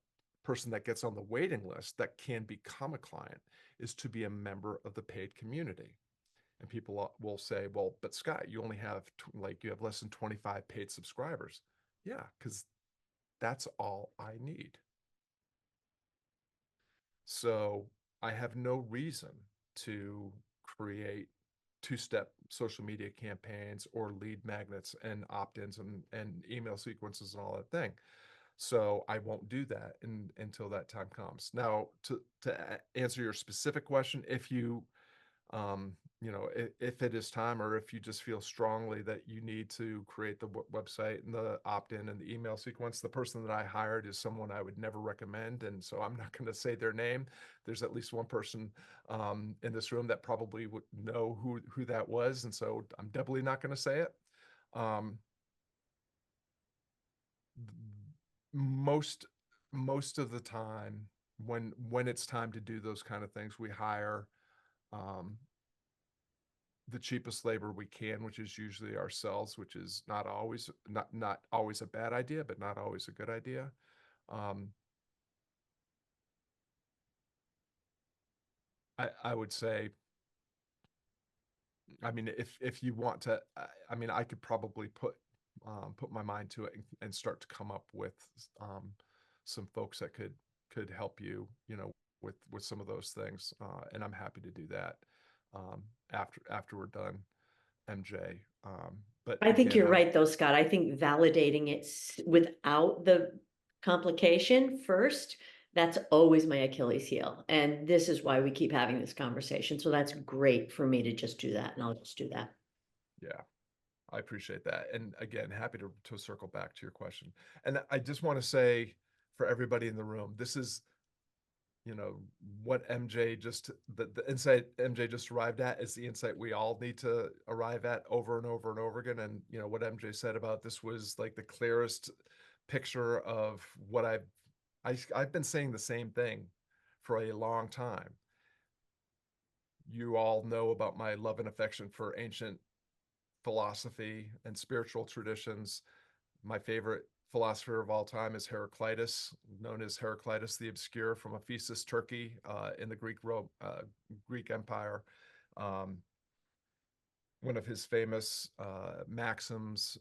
person that gets on the waiting list that can become a client is to be a member of the paid community. And people will say, well, but Scott, you only have you have less than 25 paid subscribers. Yeah, because that's all I need. So I have no reason to create two-step social media campaigns or lead magnets and opt-ins and email sequences and all that thing. So I won't do that until that time comes. Now, to answer your specific question, if you if it is time, or if you just feel strongly that you need to create the website and the opt-in and the email sequence, the person that I hired is someone I would never recommend. And so I'm not going to say their name. There's at least one person in this room that probably would know who that was. And so I'm definitely not going to say it. Most of the time, when it's time to do those kind of things, we hire the cheapest labor we can, which is usually ourselves, which is not always a bad idea, but not always a good idea. I would say, I mean, if you want to, I mean, I could probably put my mind to it and start to come up with some folks that could help you, with some of those things, and I'm happy to do that after we're done, MJ. But I think again, you're right though, Scott. I think validating it without the complication first, that's always my Achilles heel. And this is why we keep having this conversation. So that's great for me to just do that, and I'll just do that. Yeah, I appreciate that. And again, happy to circle back to your question. And I just want to say, for everybody in the room, this is, what MJ the insight MJ just arrived at is the insight we all need to arrive at over and over and over again. And what MJ said about this was like the clearest picture of what I've been saying the same thing for a long time. You all know about my love and affection for ancient philosophy and spiritual traditions. My favorite philosopher of all time is Heraclitus, known as Heraclitus the Obscure, from Ephesus, Turkey, in the Greek Empire. One of his famous maxims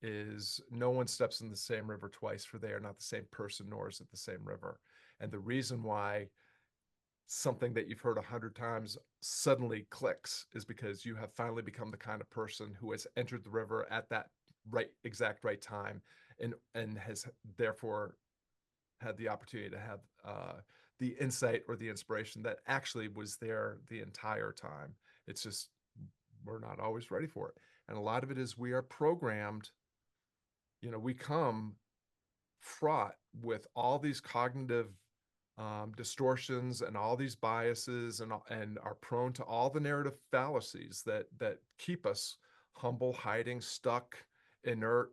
is, no one steps in the same river twice, for they are not the same person, nor is it the same river. And the reason why something that you've heard 100 times suddenly clicks is because you have finally become the kind of person who has entered the river at that exact right time, and has therefore had the opportunity to have the insight or the inspiration that actually was there the entire time. It's just, we're not always ready for it. And a lot of it is, we are programmed, we come fraught with all these cognitive distortions and all these biases, and are prone to all the narrative fallacies that keep us humble, hiding, stuck, inert,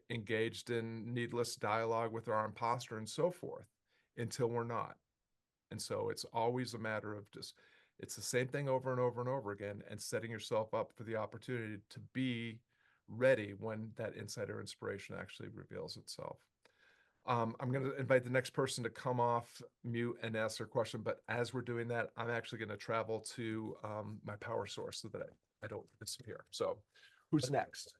engaged in needless dialogue with our imposter and so forth, until we're not. And so it's always a matter of it's the same thing over and over and over again, and setting yourself up for the opportunity to be ready when that insight or inspiration actually reveals itself. I'm going to invite the next person to come off mute and ask their question. But as we're doing that, I'm actually going to travel to my power source so that I don't disappear. So who's next?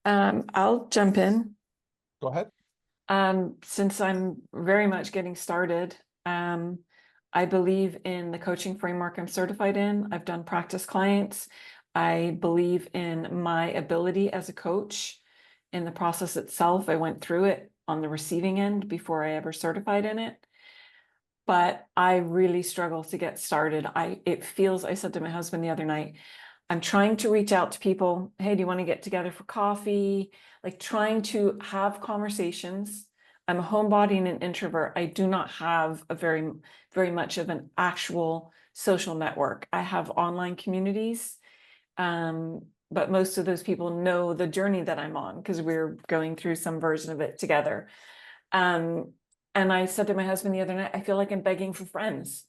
I'll jump in. Go ahead. Since I'm very much getting started, I believe in the coaching framework I'm certified in. I've done practice clients. I believe in my ability as a coach. In the process itself, I went through it on the receiving end before I ever certified in it. But I really struggle to get started. I said to my husband the other night, I'm trying to reach out to people. Hey, do you want to get together for coffee? Like, trying to have conversations. I'm a homebody and an introvert. I do not have a very much of an actual social network. I have online communities, but most of those people know the journey that I'm on because we're going through some version of it together. And I said to my husband the other night, I feel like I'm begging for friends.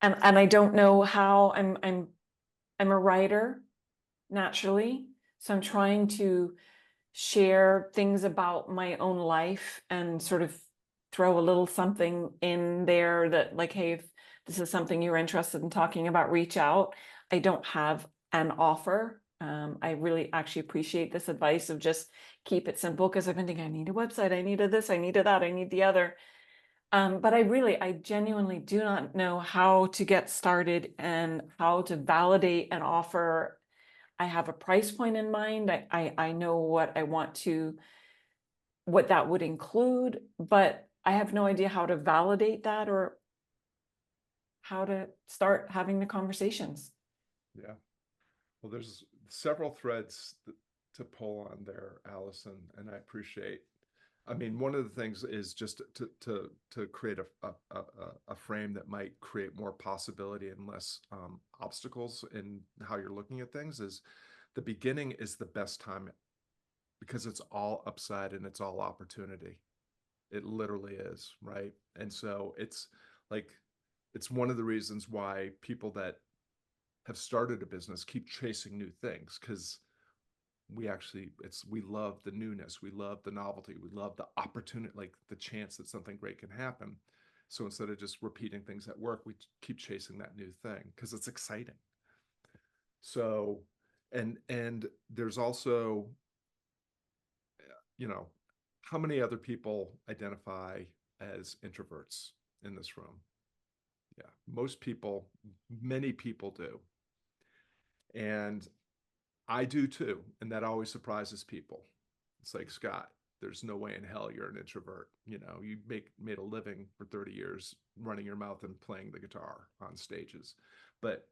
And I don't know how. I'm a writer naturally, so I'm trying to share things about my own life and sort of throw a little something in there that, like, hey, if this is something you're interested in talking about, reach out. I don't have an offer. I really actually appreciate this advice of just keep it simple, because I've been thinking I need a website, I needed this, I needed that, I need the other. But I genuinely do not know how to get started and how to validate an offer. I have a price point in mind. I know what I want to, what that would include, but I have no idea how to validate that or how to start having the conversations. Yeah. Well, there's several threads to pull on there, Allison, and I appreciate. I mean, one of the things is just to create a frame that might create more possibility and less obstacles in how you're looking at things. Is the beginning is the best time because it's all upside and it's all opportunity. It literally is, right? And so it's like it's one of the reasons why people that have started a business keep chasing new things, because we love the newness, we love the novelty, we love the opportunity, like the chance that something great can happen. So instead of just repeating things that work, we keep chasing that new thing because it's exciting. So and there's also, you know, how many other people identify as introverts in this room? Yeah, most people, many people do. And I do too. And that always surprises people. It's like, Scott, there's no way in hell you're an introvert. You know, you made a living for 30 years running your mouth and playing the guitar on stages. But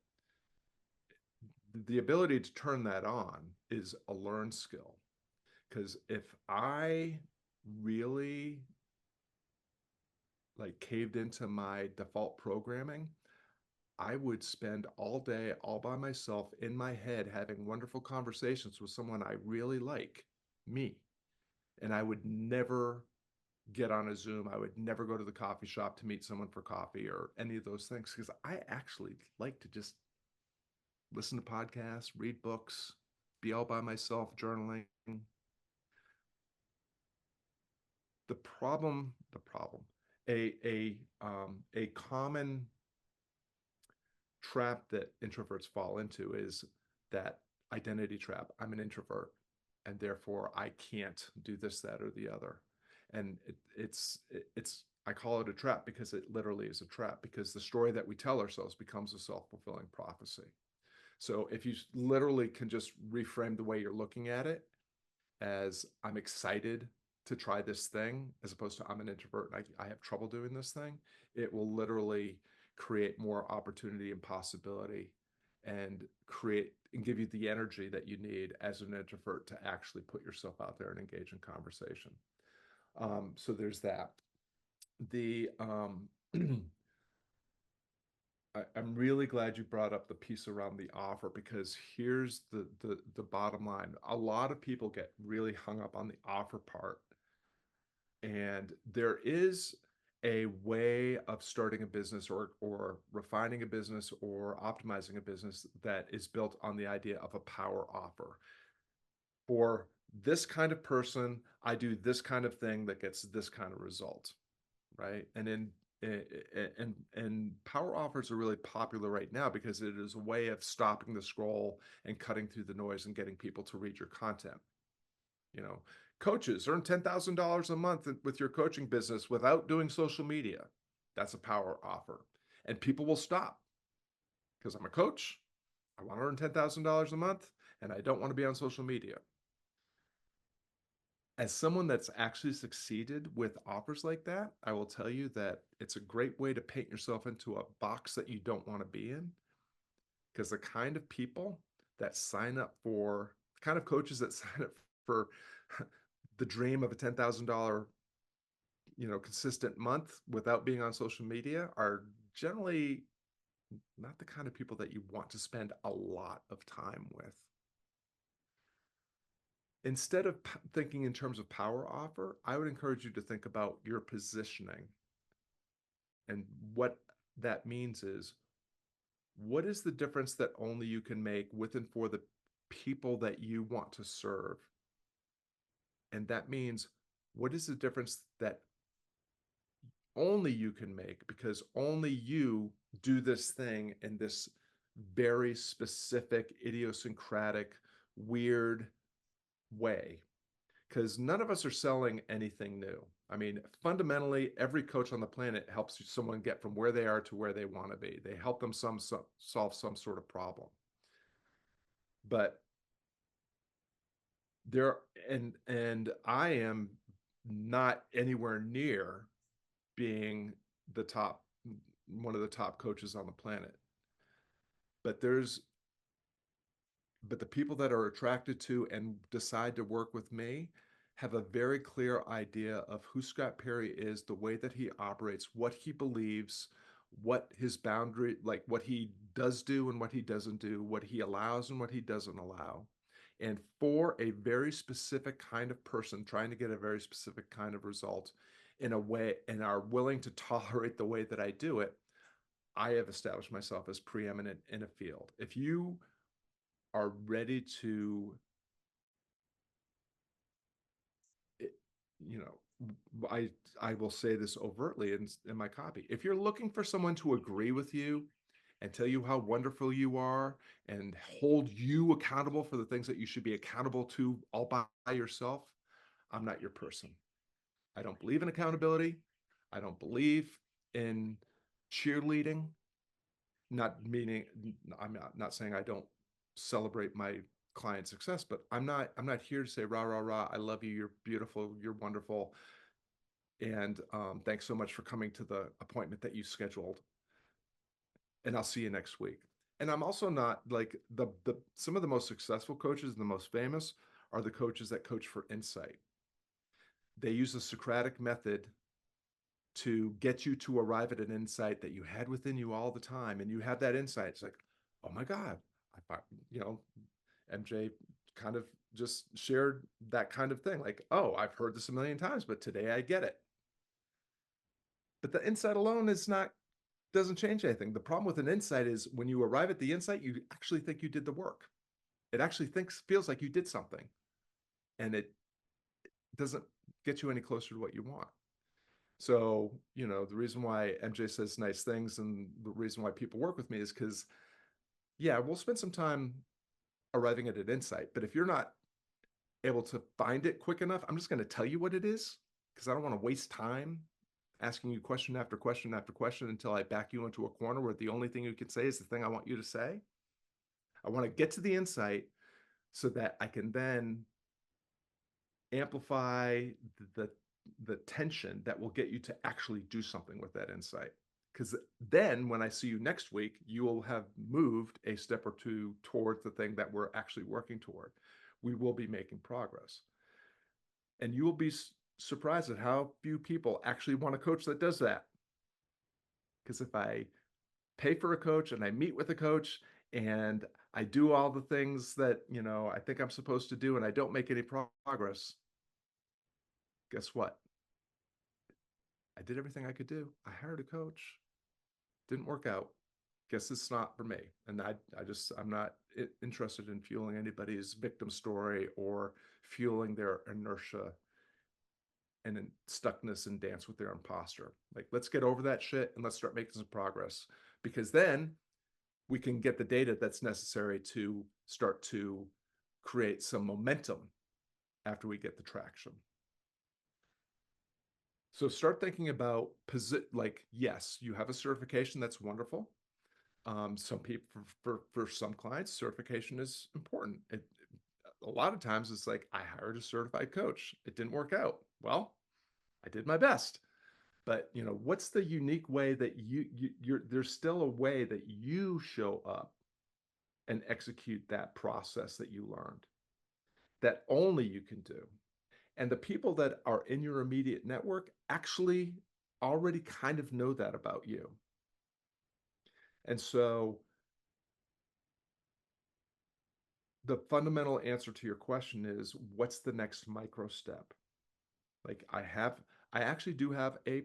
the ability to turn that on is a learned skill. Because if I really like caved into my default programming, I would spend all day all by myself in my head having wonderful conversations with someone I really like, me. And I would never get on a Zoom. I would never go to the coffee shop to meet someone for coffee or any of those things because I actually like to just listen to podcasts, read books, be all by myself, journaling. The problem, a common trap that introverts fall into is that identity trap. I'm an introvert, and therefore I can't do this, that, or the other. And it's I call it a trap because it literally is a trap, because the story that we tell ourselves becomes a self-fulfilling prophecy. So if you literally can just reframe the way you're looking at it as I'm excited to try this thing, as opposed to I'm an introvert and I have trouble doing this thing, it will literally create more opportunity and possibility and create and give you the energy that you need as an introvert to actually put yourself out there and engage in conversation. So there's that. The I'm really glad you brought up the piece around the offer, because here's the bottom line. A lot of people get really hung up on the offer part. And there is a way of starting a business or refining a business or optimizing a business that is built on the idea of a power offer. For this kind of person, I do this kind of thing that gets this kind of result, right? And power offers are really popular right now because it is a way of stopping the scroll and cutting through the noise and getting people to read your content. You know, coaches earn $10,000 a month with your coaching business without doing social media. That's a power offer. And people will stop because I'm a coach. I want to earn $10,000 a month and I don't want to be on social media. As someone that's actually succeeded with offers like that, I will tell you that it's a great way to paint yourself into a box that you don't want to be in. Because the kind of people that sign up for, the kind of coaches that sign up for the dream of a $10,000 consistent month without being on social media are generally not the kind of people that you want to spend a lot of time with. Instead of thinking in terms of power offer, I would encourage you to think about your positioning. And what that means is, what is the difference that only you can make with and for the people that you want to serve? And that means, what is the difference that only you can make because only you do this thing in this very specific, idiosyncratic, weird way? Because none of us are selling anything new. I mean, fundamentally, every coach on the planet helps someone get from where they are to where they want to be. They help them solve some sort of problem. But there, and I am not anywhere near being the top, one of the top coaches on the planet. But but the people that are attracted to and decide to work with me have a very clear idea of who Scott Perry is, the way that he operates, what he believes, what his boundary, like what he does do and what he doesn't do, what he allows and what he doesn't allow. And for a very specific kind of person trying to get a very specific kind of result in a way, and are willing to tolerate the way that I do it, I have established myself as preeminent in a field. If you are ready to, you know, I will say this overtly in my copy. If you're looking for someone to agree with you and tell you how wonderful you are and hold you accountable for the things that you should be accountable to all by yourself, I'm not your person. I don't believe in accountability. I don't believe in cheerleading. Not meaning, I'm not saying I don't celebrate my client success, but I'm not here to say rah rah rah, I love you, you're beautiful, you're wonderful, and thanks so much for coming to the appointment that you scheduled, and I'll see you next week. And I'm also not like the some of the most successful coaches and the most famous are the coaches that coach for insight. They use the Socratic method to get you to arrive at an insight that you had within you all the time. And you have that insight. It's like, oh my God, MJ kind of just shared that kind of thing. Like, oh, I've heard this a million times, but today I get it. But the insight alone doesn't change anything. The problem with an insight is when you arrive at the insight, you actually think you did the work. It actually feels like you did something, and it doesn't get you any closer to what you want. So, the reason why MJ says nice things and the reason why people work with me is because, yeah, we'll spend some time arriving at an insight. But if you're not able to find it quick enough, I'm just going to tell you what it is because I don't want to waste time asking you question after question after question until I back you into a corner where the only thing you can say is the thing I want you to say. I want to get to the insight so that I can then amplify the tension that will get you to actually do something with that insight. Because then when I see you next week, you will have moved a step or two towards the thing that we're actually working toward. We will be making progress. And you will be surprised at how few people actually want a coach that does that. Because if I pay for a coach and I meet with a coach and I do all the things that, I think I'm supposed to do and I don't make any progress, guess what? I did everything I could do. I hired a coach. Didn't work out. Guess it's not for me. And I'm not interested in fueling anybody's victim story or fueling their inertia and stuckness and dance with their imposter. Like, let's get over that shit and let's start making some progress, because then we can get the data that's necessary to start to create some momentum after we get the traction. So start thinking about like, yes, you have a certification. That's wonderful. Some people, for some clients, certification is important. A lot of times it's like, I hired a certified coach. It didn't work out. Well, I did my best. But what's the unique way that there's still a way that you show up and execute that process that you learned that only you can do. And the people that are in your immediate network actually already kind of know that about you. And so the fundamental answer to your question is, what's the next micro step? Like I actually do have a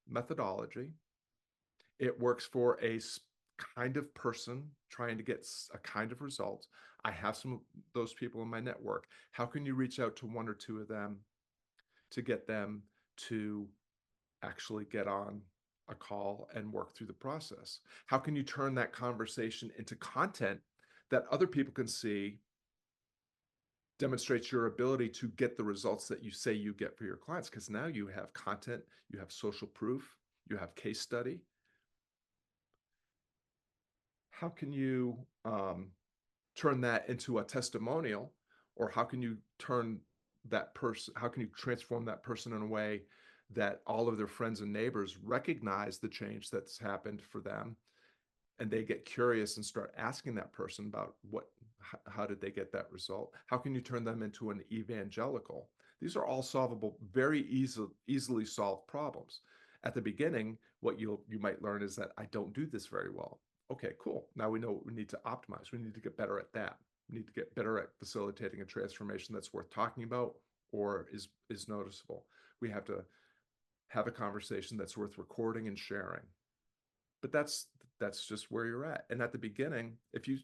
methodology. It works for a kind of person trying to get a kind of result. I have some of those people in my network. How can you reach out to one or two of them to get them to actually get on a call and work through the process? How can you turn that conversation into content that other people can see, demonstrates your ability to get the results that you say you get for your clients? Because now you have content, you have social proof, you have case study. How can you turn that into a testimonial, or how can you turn that person, how can you transform that person in a way that all of their friends and neighbors recognize the change that's happened for them, and they get curious and start asking that person about how did they get that result? How can you turn them into an evangelical? These are all solvable, very easily solved problems. At the beginning, what you might learn is that I don't do this very well. Okay, cool. Now we know what we need to optimize. We need to get better at that. We need to get better at facilitating a transformation that's worth talking about or is noticeable. We have to have a conversation that's worth recording and sharing. But that's just where you're at. And at the beginning, if you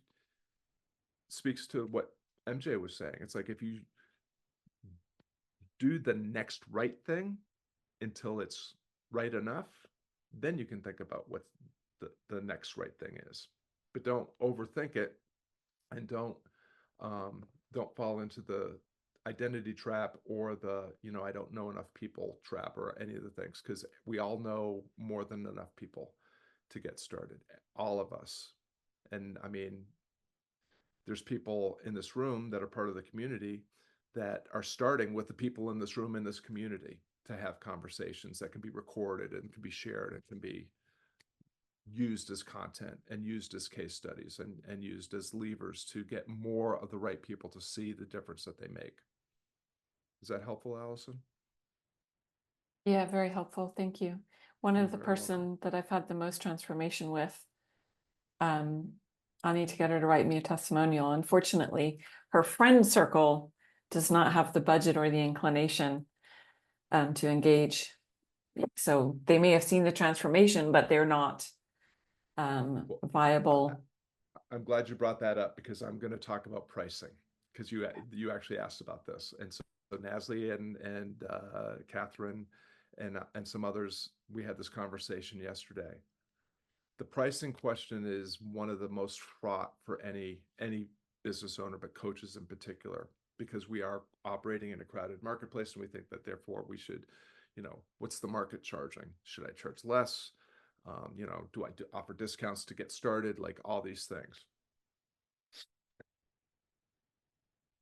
speaks to what MJ was saying, it's like if you do the next right thing until it's right enough, then you can think about what the next right thing is. But don't overthink it, and don't fall into the identity trap or the I don't know enough people trap or any of the things, because we all know more than enough people to get started, all of us. And I mean, there's people in this room that are part of the community that are starting with the people in this room in this community to have conversations that can be recorded and can be shared and can be used as content and used as case studies and used as levers to get more of the right people to see the difference that they make. Is that helpful, Allison? Yeah, very helpful. Thank you. One You're of the very welcome. person that I've had the most transformation with, I need to get her to write me a testimonial. Unfortunately, her friend circle does not have the budget or the inclination to engage. So they may have seen the transformation, but they're not viable. I'm glad you brought that up, because I'm going to talk about pricing, because you actually asked about this. And so Nasli and Catherine and some others, we had this conversation yesterday. The pricing question is one of the most fraught for any business owner, but coaches in particular, because we are operating in a crowded marketplace, and we think that therefore we should, what's the market charging? Should I charge less? Do I offer discounts to get started? Like all these things.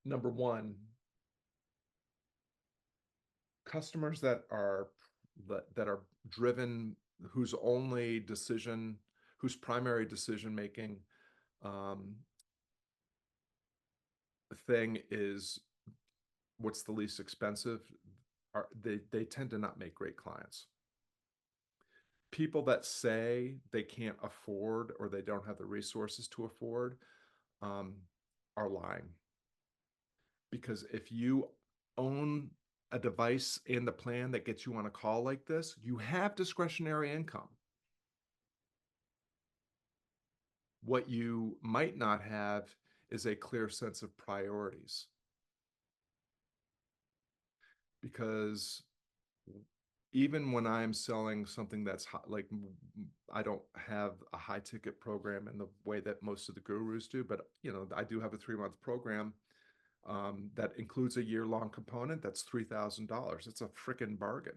Number one, customers that are driven, whose primary decision making thing is what's the least expensive, they tend to not make great clients. People that say they can't afford or they don't have the resources to afford are lying. Because if you own a device and the plan that gets you on a call like this, you have discretionary income. What you might not have is a clear sense of priorities. Because even when I'm selling something that's like, I don't have a high ticket program in the way that most of the gurus do, but I do have a 3-month program that includes a year-long component. That's $3,000. It's a freaking bargain.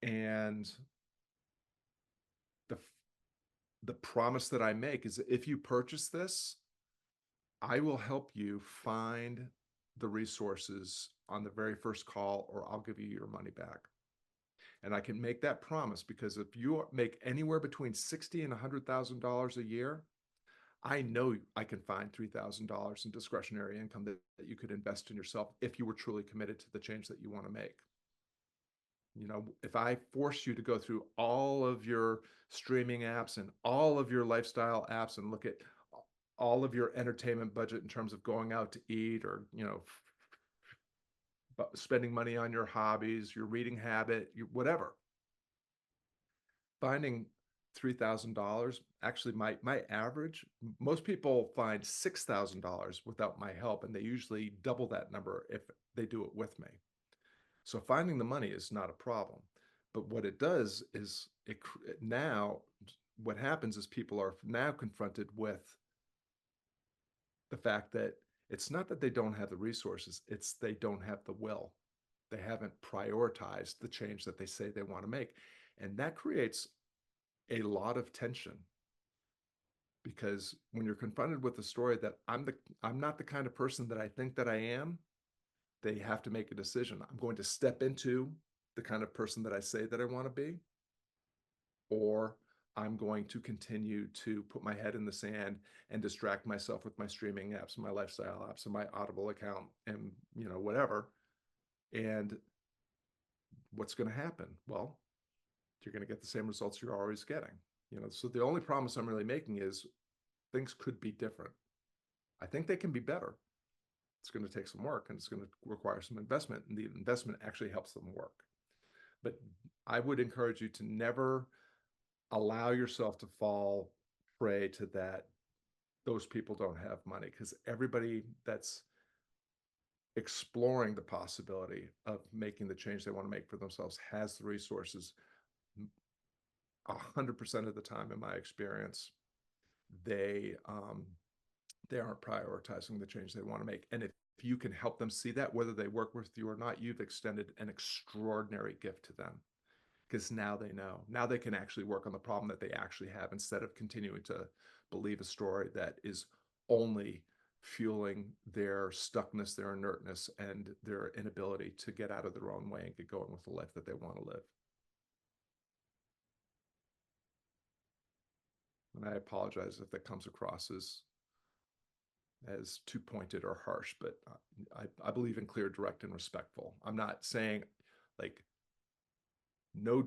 And the promise that I make is, if you purchase this, I will help you find the resources on the very first call, or I'll give you your money back. And I can make that promise because if you make anywhere between $60,000 and $100,000 a year, I know I can find $3,000 in discretionary income that you could invest in yourself if you were truly committed to the change that you want to make. You know, if I force you to go through all of your streaming apps and all of your lifestyle apps and look at all of your entertainment budget in terms of going out to eat or, you know, spending money on your hobbies, your reading habit, whatever, finding $3,000, actually my average, most people find $6,000 without my help, and they usually double that number if they do it with me. So finding the money is not a problem. But what it does is now what happens is people are now confronted with the fact that it's not that they don't have the resources, it's they don't have the will. They haven't prioritized the change that they say they want to make. And that creates a lot of tension, because when you're confronted with the story that I'm not the kind of person that I think that I am, they have to make a decision. I'm going to step into the kind of person that I say that I want to be, or I'm going to continue to put my head in the sand and distract myself with my streaming apps, my lifestyle apps, and my Audible account, and you know, whatever. And what's going to happen? Well, you're going to get the same results you're always getting. You know, so the only promise I'm really making is things could be different. I think they can be better. It's going to take some work and it's going to require some investment, and the investment actually helps them work. But I would encourage you to never allow yourself to fall prey to that those people don't have money, because everybody that's exploring the possibility of making the change they want to make for themselves has the resources. 100% of the time, in my experience, they aren't prioritizing the change they want to make. And if you can help them see that, whether they work with you or not, you've extended an extraordinary gift to them, because now they know. Now they can actually work on the problem that they actually have, instead of continuing to believe a story that is only fueling their stuckness, their inertness, and their inability to get out of their own way and get going with the life that they want to live. And I apologize if that comes across as too pointed or harsh, but I believe in clear, direct, and respectful. I'm not saying like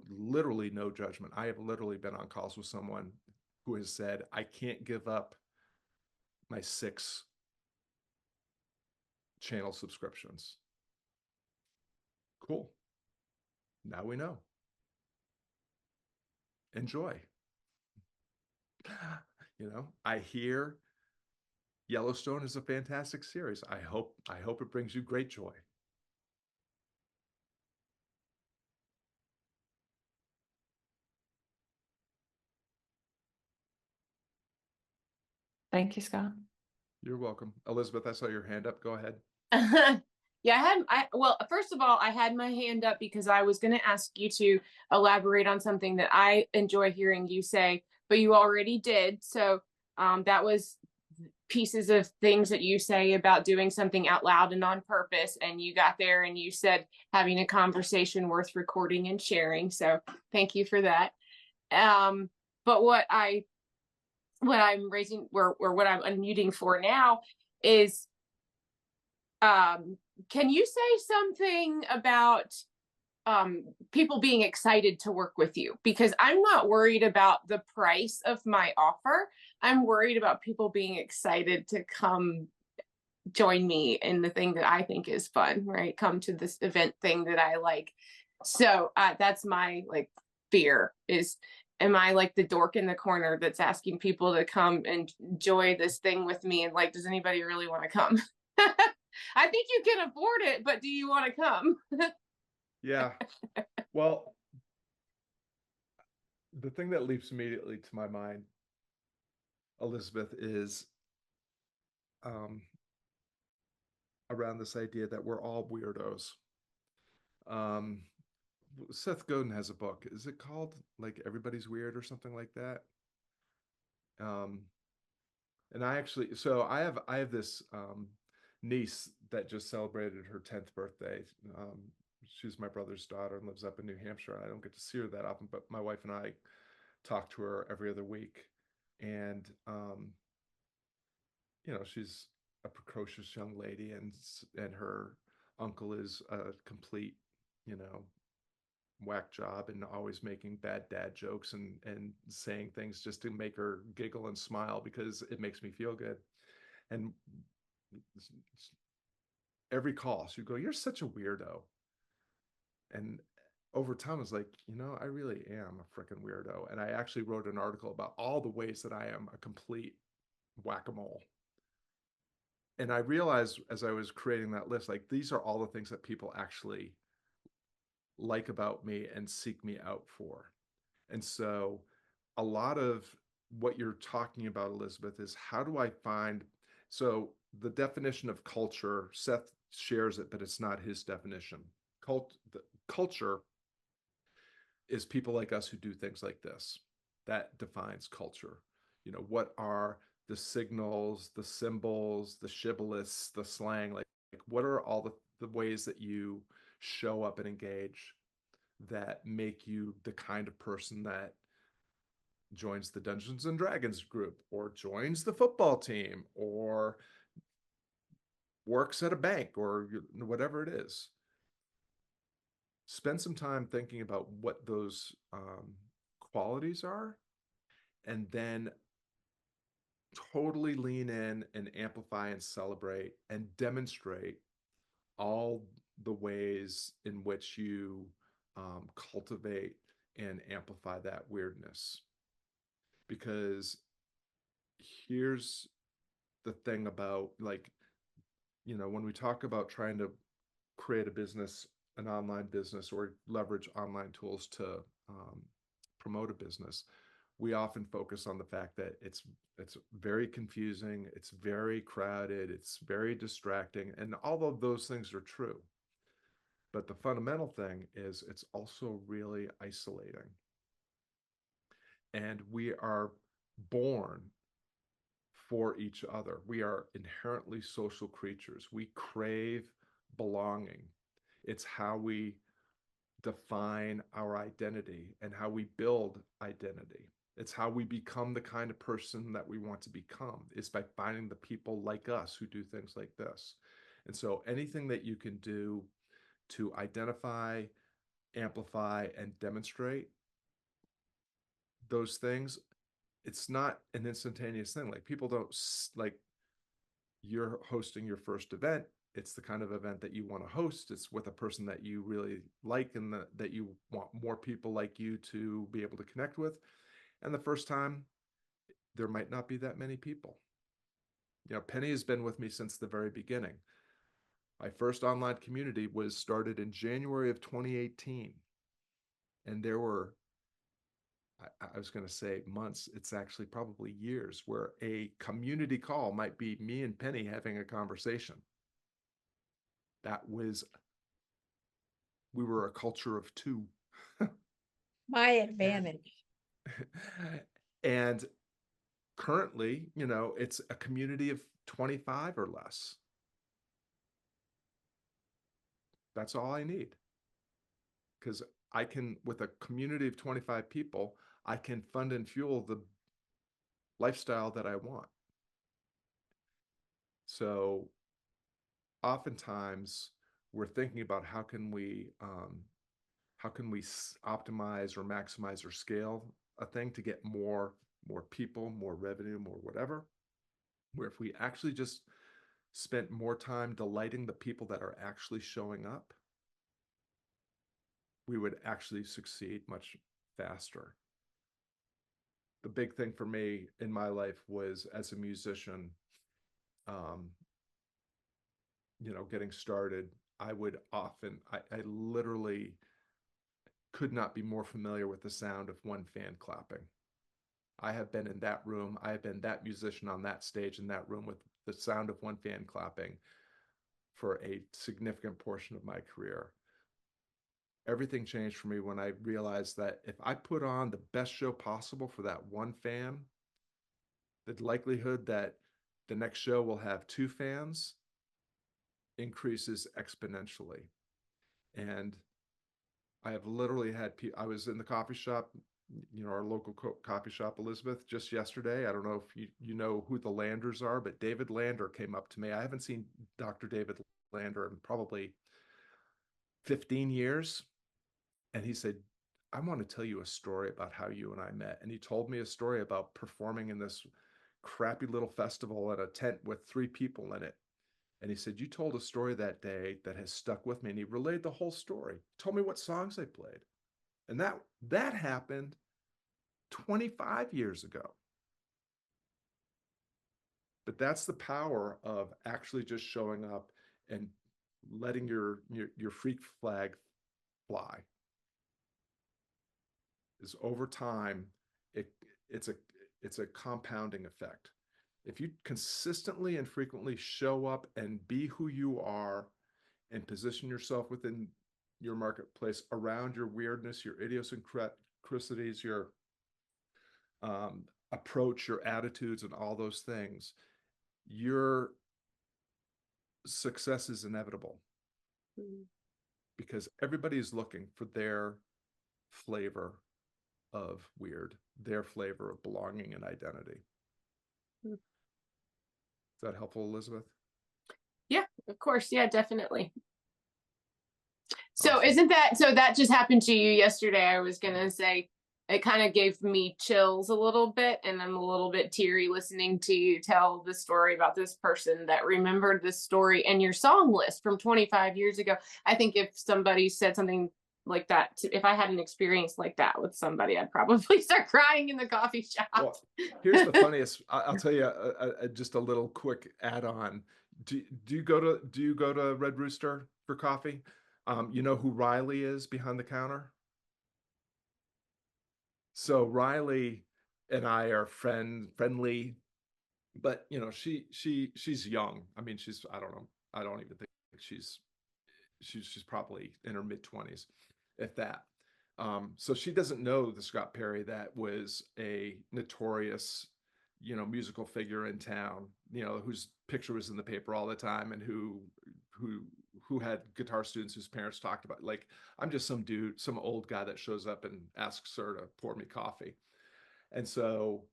literally no judgment. I have literally been on calls with someone who has said, I can't give up my 6 channel subscriptions. Cool. Now we know. Enjoy. You know, I hear Yellowstone is a fantastic series. I hope it brings you great joy. Thank you, Scott. You're welcome. Elizabeth, I saw your hand up. Go ahead. Yeah, well, first of all, I had my hand up because I was going to ask you to elaborate on something that I enjoy hearing you say, but you already did. So that was pieces of things that you say about doing something out loud and on purpose. And you got there and you said having a conversation worth recording and sharing. So thank you for that. But what I'm raising, or what I'm unmuting for now is, can you say something about people being excited to work with you? Because I'm not worried about the price of my offer. I'm worried about people being excited to come join me in the thing that I think is fun, right? Come to this event thing that I like. So that's my like fear is, am I like the dork in the corner that's asking people to come and enjoy this thing with me? And like, does anybody really want to come? I think you can afford it, but do you want to come? Yeah. Well, the thing that leaps immediately to my mind, Elizabeth, is around this idea that we're all weirdos. Seth Godin has a book. Is it called like Everybody's Weird or something like that? And I actually, so I have this niece that just celebrated her 10th birthday. She's my brother's daughter and lives up in New Hampshire. And I don't get to see her that often, but my wife and I talk to her every other week. And she's a precocious young lady, and her uncle is a complete, you know, whack job and always making bad dad jokes and saying things just to make her giggle and smile because it makes me feel good. And every call she'd go, "You're such a weirdo." And over time I was like, I really am a freaking weirdo. And I actually wrote an article about all the ways that I am a complete whack-a-mole. And I realized as I was creating that list, like, these are all the things that people actually like about me and seek me out for. And so a lot of what you're talking about, Elizabeth, is how do I find, so the definition of culture, Seth shares it, but it's not his definition. Culture is people like us who do things like this. That defines culture. What are the signals, the symbols, the shibboleths, the slang, like what are all the ways that you show up and engage that make you the kind of person that joins the Dungeons and Dragons group, or joins the football team, or works at a bank, or whatever it is. Spend some time thinking about what those qualities are, and then totally lean in and amplify and celebrate and demonstrate all the ways in which you cultivate and amplify that weirdness. Because here's the thing about, like, when we talk about trying to create a business, an online business, or leverage online tools to promote a business, we often focus on the fact that it's very confusing, it's very crowded, it's very distracting, and all of those things are true. But the fundamental thing is it's also really isolating. And we are born for each other. We are inherently social creatures. We crave belonging. It's how we define our identity and how we build identity. It's how we become the kind of person that we want to become, is by finding the people like us who do things like this. And so anything that you can do to identify, amplify, and demonstrate those things, it's not an instantaneous thing. Like, people don't, like, you're hosting your first event. It's the kind of event that you want to host. It's with a person that you really like, and that you want more people like you to be able to connect with. And the first time, there might not be that many people. Penny has been with me since the very beginning. My first online community was started in January of 2018. And there were, I was going to say months, it's actually probably years, where a community call might be me and Penny having a conversation. We were a culture of two. My advantage. And currently, it's a community of 25 or less. That's all I need. Because I can, with a community of 25 people, I can fund and fuel the lifestyle that I want. So oftentimes we're thinking about how can we optimize or maximize or scale a thing to get more people, more revenue, more whatever. Where if we actually just spent more time delighting the people that are actually showing up, we would actually succeed much faster. The big thing for me in my life was, as a musician, getting started, I literally could not be more familiar with the sound of one fan clapping. I have been in that room. I have been that musician on that stage in that room with the sound of one fan clapping for a significant portion of my career. Everything changed for me when I realized that if I put on the best show possible for that one fan, the likelihood that the next show will have two fans increases exponentially. And I have literally had I was in the coffee shop our local coffee shop, Elizabeth, just yesterday. I don't know if you know who the Landers are, but David Lander came up to me. I haven't seen Dr. David Lander in probably 15 years. And he said, I want to tell you a story about how you and I met. And he told me a story about performing in this crappy little festival at a tent with 3 people in it. And he said, you told a story that day that has stuck with me. And he relayed the whole story. He told me what songs they played. And that happened 25 years ago. But that's the power of actually just showing up and letting your freak flag fly. Is over time, it's a compounding effect. If you consistently and frequently show up and be who you are and position yourself within your marketplace around your weirdness, your idiosyncrasies, your approach, your attitudes, and all those things, your success is inevitable. Because everybody is looking for their flavor of weird, their flavor of belonging and identity. Is that helpful, Elizabeth? Yeah, of course. Yeah, definitely. So Awesome. so that just happened to you yesterday. I was going to say it kind of gave me chills a little bit, and I'm a little bit teary listening to you tell the story about this person that remembered this story and your song list from 25 years ago. I think if somebody said something like that, if I had an experience like that with somebody, I'd probably start crying in the coffee shop. Well, here's the funniest. I'll tell you just a little quick add-on. Do you go to Red Rooster for coffee? You know who Riley is behind the counter? So Riley and I are friendly, but she's young. I mean, I don't know. I don't even think she's probably in her mid-20s, if that. So she doesn't know the Scott Perry that was a notorious, musical figure in town, whose picture was in the paper all the time, and who had guitar students whose parents talked about. Like, I'm just some dude, some old guy that shows up and asks her to pour me coffee. And so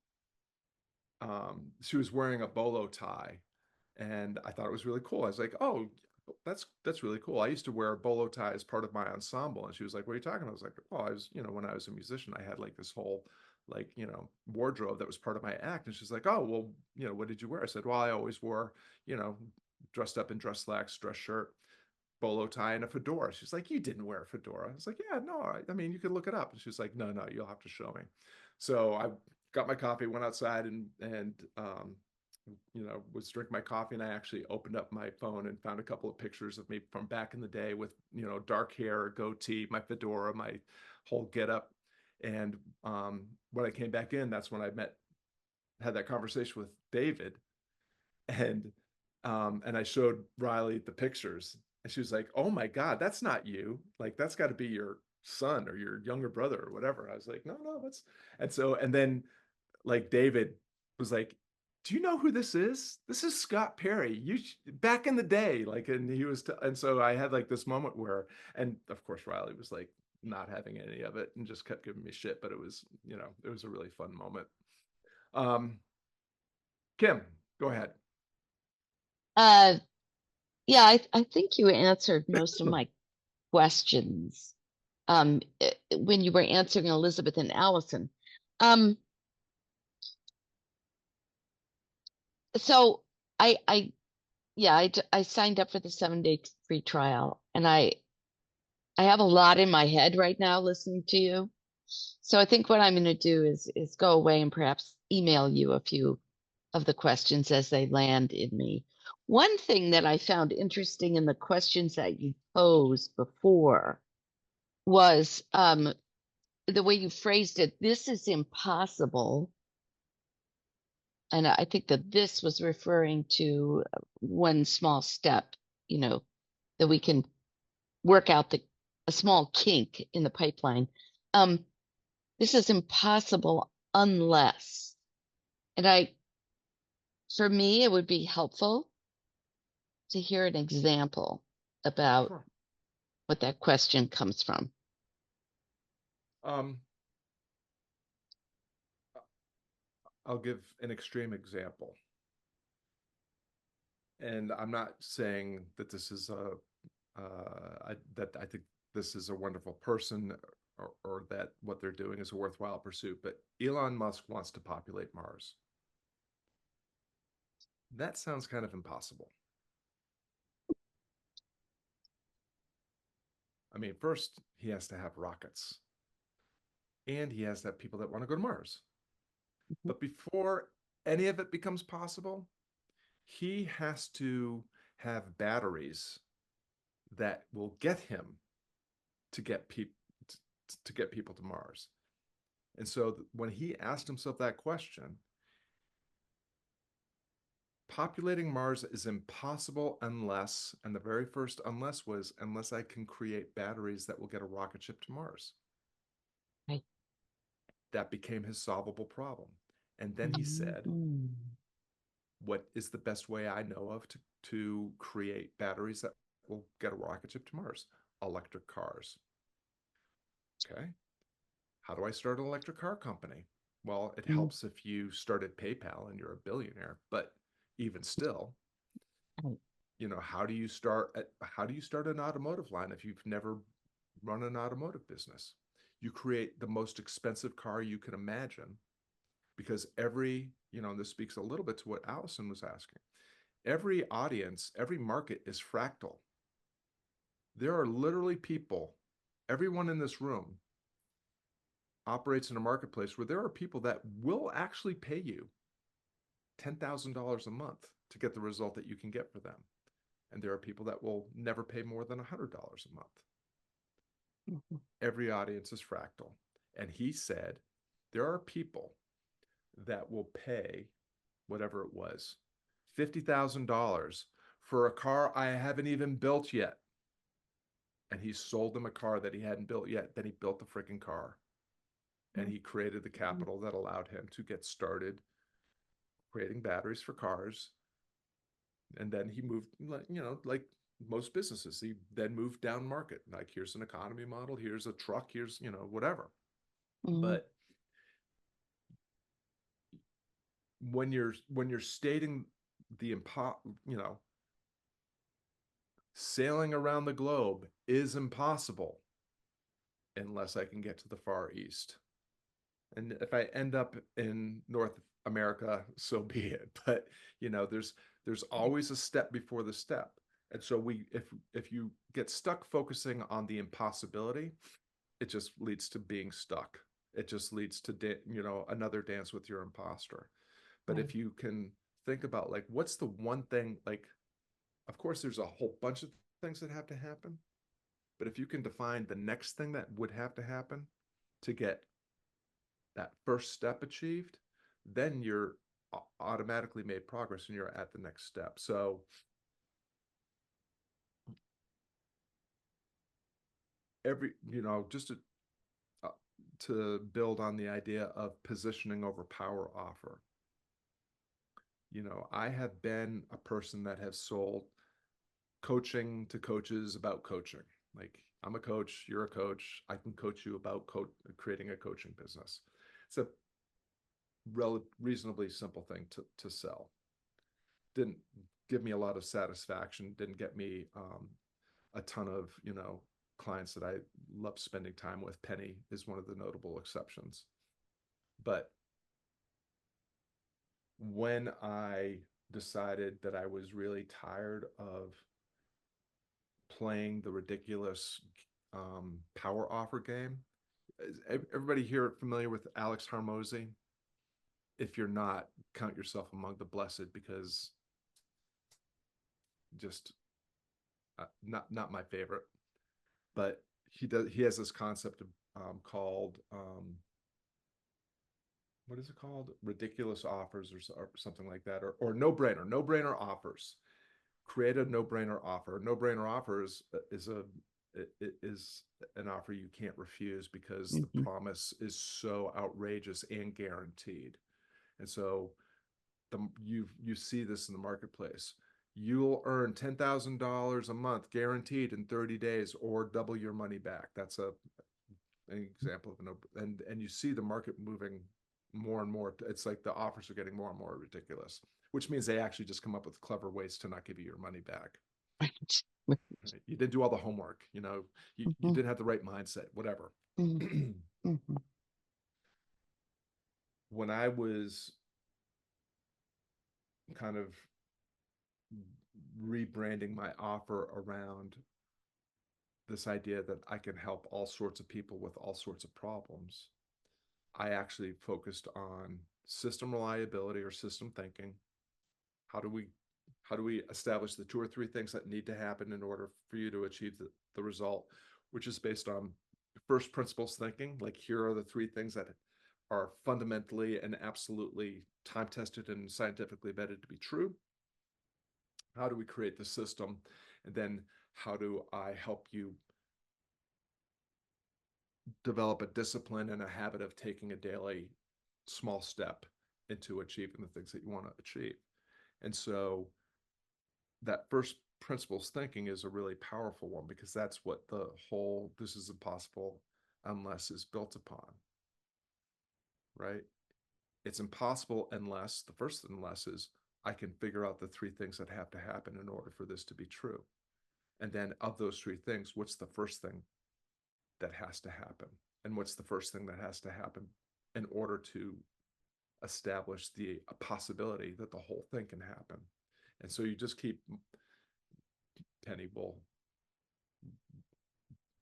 she was wearing a bolo tie, and I thought it was really cool. I was like, oh, that's really cool. I used to wear a bolo tie as part of my ensemble. And she was like, what are you talking about? I was like, oh, I was, when I was a musician, I had like this whole wardrobe that was part of my act. And she's like, oh, well, what did you wear? I said, well, I always wore, dressed up in dress slacks, dress shirt, bolo tie, and a fedora. She's like, you didn't wear a fedora. I was like, yeah, no, I mean, you could look it up. And she's like, no, you'll have to show me. So I got my coffee, went outside and was drinking my coffee, and I actually opened up my phone and found a couple of pictures of me from back in the day with, dark hair, goatee, my fedora, my whole getup. And when I came back in, that's when I had that conversation with David, and I showed Riley the pictures, and she was like, oh my God, that's not you. Like, that's got to be your son or your younger brother or whatever. I was like, no, that's, and then like David was like, do you know who this is? This is Scott Perry. Back in the day, like, and he was, and so I had like this moment where, and of course Riley was like not having any of it and just kept giving me shit, but it was, it was a really fun moment. Kim, go ahead. Yeah, I think you answered most of my questions when you were answering Elizabeth and Allison. So I signed up for the 7-day free trial, and I have a lot in my head right now listening to you. So I think what I'm going to do is go away and perhaps email you a few of the questions as they land in me. One thing that I found interesting in the questions that you posed before was the way you phrased it. This is impossible. And I think that this was referring to one small step, that we can work out a small kink in the pipeline. This is impossible unless, and for me, it would be helpful to hear an example about Sure. what that question comes from. I'll give an extreme example. And I'm not saying that this is that I think this is a wonderful person, or that what they're doing is a worthwhile pursuit, but Elon Musk wants to populate Mars. That sounds kind of impossible. I mean, first, he has to have rockets, and he has to have people that want to go to Mars. But before any of it becomes possible, he has to have batteries that will get him to get people to Mars. And so when he asked himself that question, populating Mars is impossible unless, and the very first unless was, unless I can create batteries that will get a rocket ship to Mars. Right. That became his solvable problem. And then he said, Mhm. what is the best way I know of to create batteries that will get a rocket ship to Mars? Electric cars. Okay. How do I start an electric car company? Well, it helps if you started PayPal and you're a billionaire, but even still, Right. you know, how do you start an automotive line if you've never run an automotive business? You create the most expensive car you can imagine, because every, you know, and this speaks a little bit to what Allison was asking. Every audience, every market is fractal. There are literally people, everyone in this room operates in a marketplace where there are people that will actually pay you $10,000 a month to get the result that you can get for them. And there are people that will never pay more than $100 a month. Mhm. Every audience is fractal. And he said, there are people that will pay whatever it was, $50,000 for a car I haven't even built yet. And he sold them a car that he hadn't built yet. Then he built the freaking car. And he created the capital that allowed him to get started creating batteries for cars. And then he moved, you know, like most businesses, he then moved down market. Like, here's an economy model, here's a truck, here's, you know, whatever. Mhm. But when you're stating the you know, sailing around the globe is impossible unless I can get to the Far East. And if I end up in North America, so be it. But, you know, there's always a step before the step. And so if you get stuck focusing on the impossibility, it just leads to being stuck. It just leads to, you know, another dance with your imposter. But if you can think about, like, what's the one thing, like, of course, there's a whole bunch of things that have to happen. But if you can define the next thing that would have to happen to get that first step achieved, then you're automatically made progress and you're at the next step. So you know, just to build on the idea of positioning over power offer. You know, I have been a person that has sold coaching to coaches about coaching. Like, I'm a coach, you're a coach, I can coach you about creating a coaching business. It's a reasonably simple thing to sell. Didn't give me a lot of satisfaction, didn't get me a ton of, you know, clients that I love spending time with. Penny is one of the notable exceptions. But when I decided that I was really tired of playing the ridiculous power offer game, is everybody here familiar with Alex Hormozy? If you're not, count yourself among the blessed, because just not my favorite. But he has this concept of called what is it called? Ridiculous offers, or something like that, or no-brainer offers. Create a no-brainer offer. No-brainer offers is an offer you can't refuse, because the promise is so outrageous and guaranteed. And so you see this in the marketplace. You'll earn $10,000 a month guaranteed in 30 days, or double your money back. That's an example of and you see the market moving more and more. It's like the offers are getting more and more ridiculous, which means they actually just come up with clever ways to not give you your money back. Right. Right? You didn't do all the homework, you know, you Mhm. didn't have the right mindset, whatever. Mhm. Mhm. When I was kind of rebranding my offer around this idea that I can help all sorts of people with all sorts of problems, I actually focused on system reliability or system thinking. How do we establish the 2 or 3 things that need to happen in order for you to achieve the result, which is based on first principles thinking, like here are the 3 things that are fundamentally and absolutely time tested and scientifically vetted to be true. How do we create the system? And then how do I help you develop a discipline and a habit of taking a daily small step into achieving the things that you want to achieve? And so that first principles thinking is a really powerful one, because that's what the whole this is impossible unless is built upon, right? It's impossible unless the first unless is I can figure out the 3 things that have to happen in order for this to be true. And then of those 3 things, what's the first thing that has to happen? And what's the first thing that has to happen in order to establish the possibility that the whole thing can happen? And so you just keep, Penny will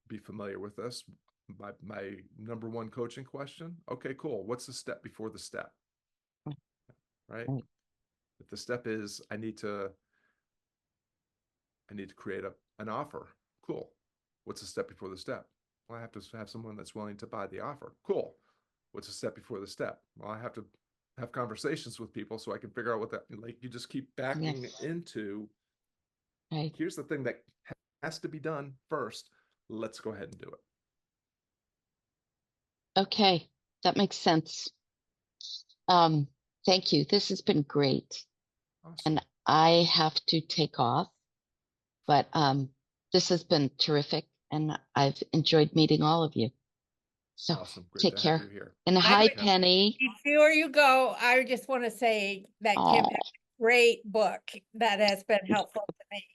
be familiar with this. My number 1 coaching question. Okay, cool. What's the step before the step? Right? Right. If the step is I need to create an offer. Cool. What's the step before the step? Well, I have to have someone that's willing to buy the offer. Cool. What's the step before the step? Well, I have to have conversations with people so I can figure out what that, like, you just keep backing Yes. into, Right. here's the thing that has to be done first. Let's go ahead and do it. Okay, that makes sense. Thank you. This has been great. Awesome. And I have to take off, but this has been terrific, and I've enjoyed meeting all of you. So Awesome. Great take to have care. you here. And I hi, would- Penny. Before you go, I just want to say that Kim Oh, has a great book that has been helpful to me.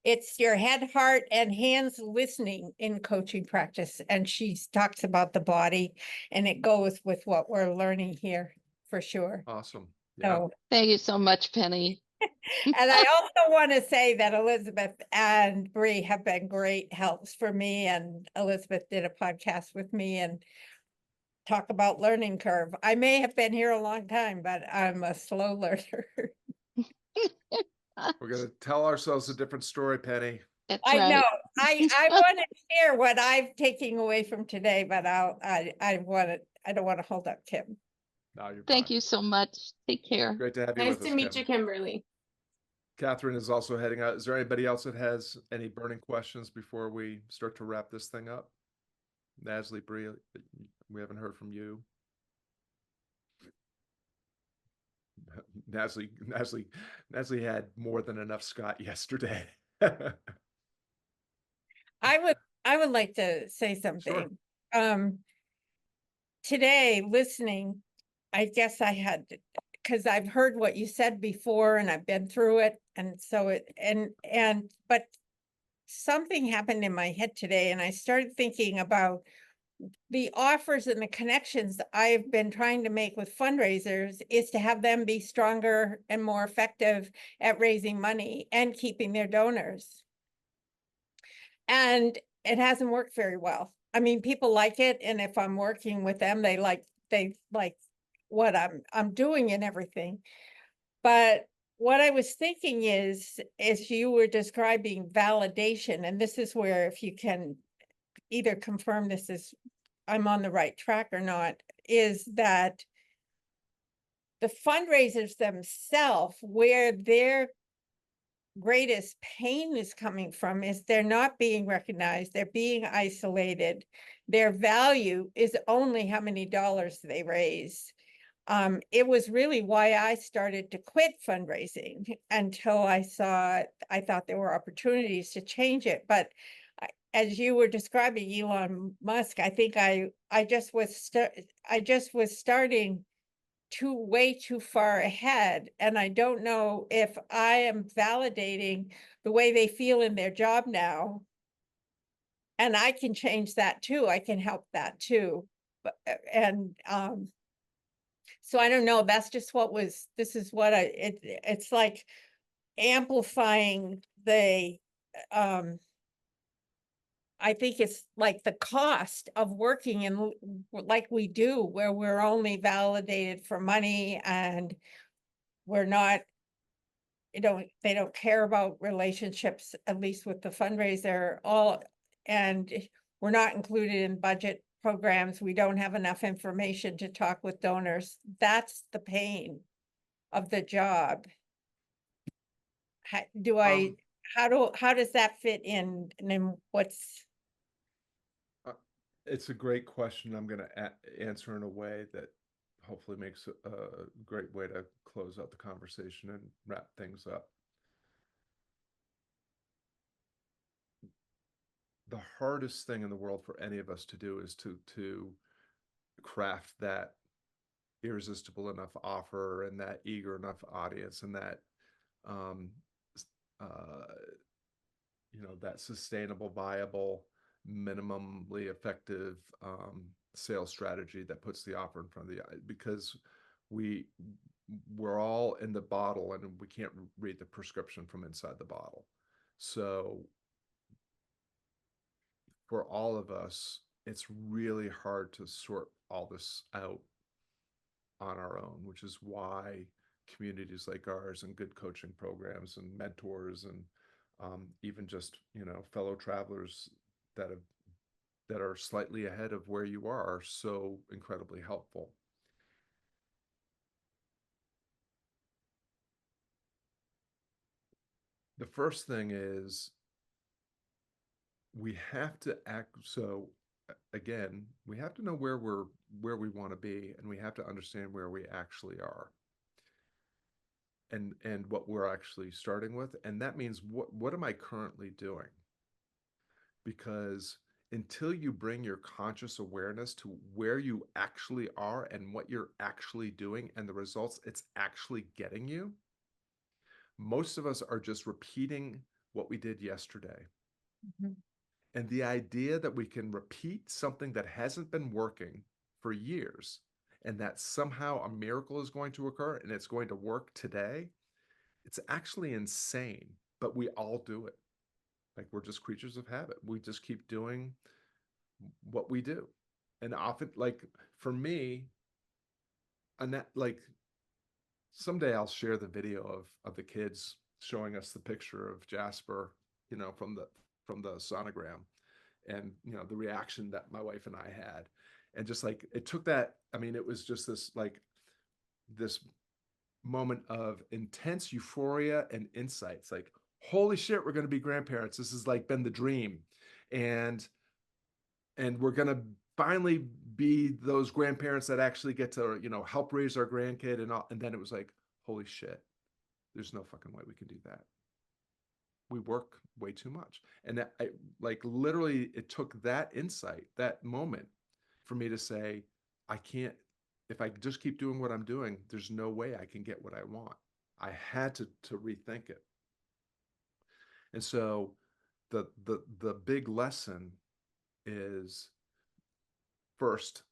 It's your head, heart, and hands listening in coaching practice. And she talks about the body, and it goes with what we're learning here for sure. Awesome. Yeah. So, thank you so much, Penny. and I also want to say that Elizabeth and Bree have been great helps for me. And Elizabeth did a podcast with me and talk about learning curve. I may have been here a long time, but I'm a slow learner. We're going to tell ourselves a different story, Penny. That's I know. right. I want to share what I'm taking away from today, but I don't want to hold up Kim. No, you're Thank fine. you so much. Take care. Great to have you Nice with us, to meet Kim. you, Kimberly. Catherine is also heading out. Is there anybody else that has any burning questions before we start to wrap this thing up? Nasli, Bree, we haven't heard from you. Nasli had more than enough Scott yesterday. I would like to say something. Today, listening, I guess I had, because I've heard what you said before and I've been through it. And so but something happened in my head today and I started thinking about the offers and the connections that I've been trying to make with fundraisers is to have them be stronger and more effective at raising money and keeping their donors. And it hasn't worked very well. I mean, people like it, and if I'm working with them, they like what I'm doing and everything. But what I was thinking is, as you were describing validation, and this is where if you can either confirm this is I'm on the right track or not, is that the fundraisers themselves, where their greatest pain is coming from is they're not being recognized, they're being isolated. Their value is only how many dollars they raise. It was really why I started to quit fundraising until I thought there were opportunities to change it. But as you were describing Elon Musk, I think I just was starting way too far ahead. And I don't know if I am validating the way they feel in their job now. And I can change that too. I can help that too. But, so I don't know, this is what it's like amplifying I think it's like the cost of working in like we do, where we're only validated for money and we're not, they don't care about relationships, at least with the fundraiser, and we're not included in budget programs. We don't have enough information to talk with donors. That's the pain of the job. How does that fit in? And then It's a great question. I'm going to answer in a way that hopefully makes a great way to close out the conversation and wrap things up. The hardest thing in the world for any of us to do is to craft that irresistible enough offer and that eager enough audience and that that sustainable, viable, minimally effective sales strategy that puts the offer in front of the eye, because we're all in the bottle and we can't read the prescription from inside the bottle. So for all of us, it's really hard to sort all this out on our own, which is why communities like ours and good coaching programs and mentors and even just fellow travelers that are slightly ahead of where you are so incredibly helpful. The first thing is we have to act. So again, we have to know where we want to be, and we have to understand where we actually are. And what we're actually starting with. And that means what am I currently doing? Because until you bring your conscious awareness to where you actually are and what you're actually doing and the results it's actually getting you, most of us are just repeating what we did yesterday. Mm-hmm. And the idea that we can repeat something that hasn't been working for years and that somehow a miracle is going to occur and it's going to work today, it's actually insane, but we all do it. Like, we're just creatures of habit. We just keep doing what we do. And often, like for me, and that, like, someday I'll share the video of the kids showing us the picture of Jasper, from the sonogram, and the reaction that my wife and I had. And just like it took that, I mean, it was just this moment of intense euphoria and insights, like, holy shit, we're going to be grandparents. This has like been the dream. And we're going to finally be those grandparents that actually get to, help raise our grandkid and all. And then it was like, holy shit, there's no fucking way we can do that. We work way too much. And that, like, literally, it took that insight, that moment, for me to say, I can't, if I just keep doing what I'm doing, there's no way I can get what I want. I had to rethink it. And so the big lesson is, first,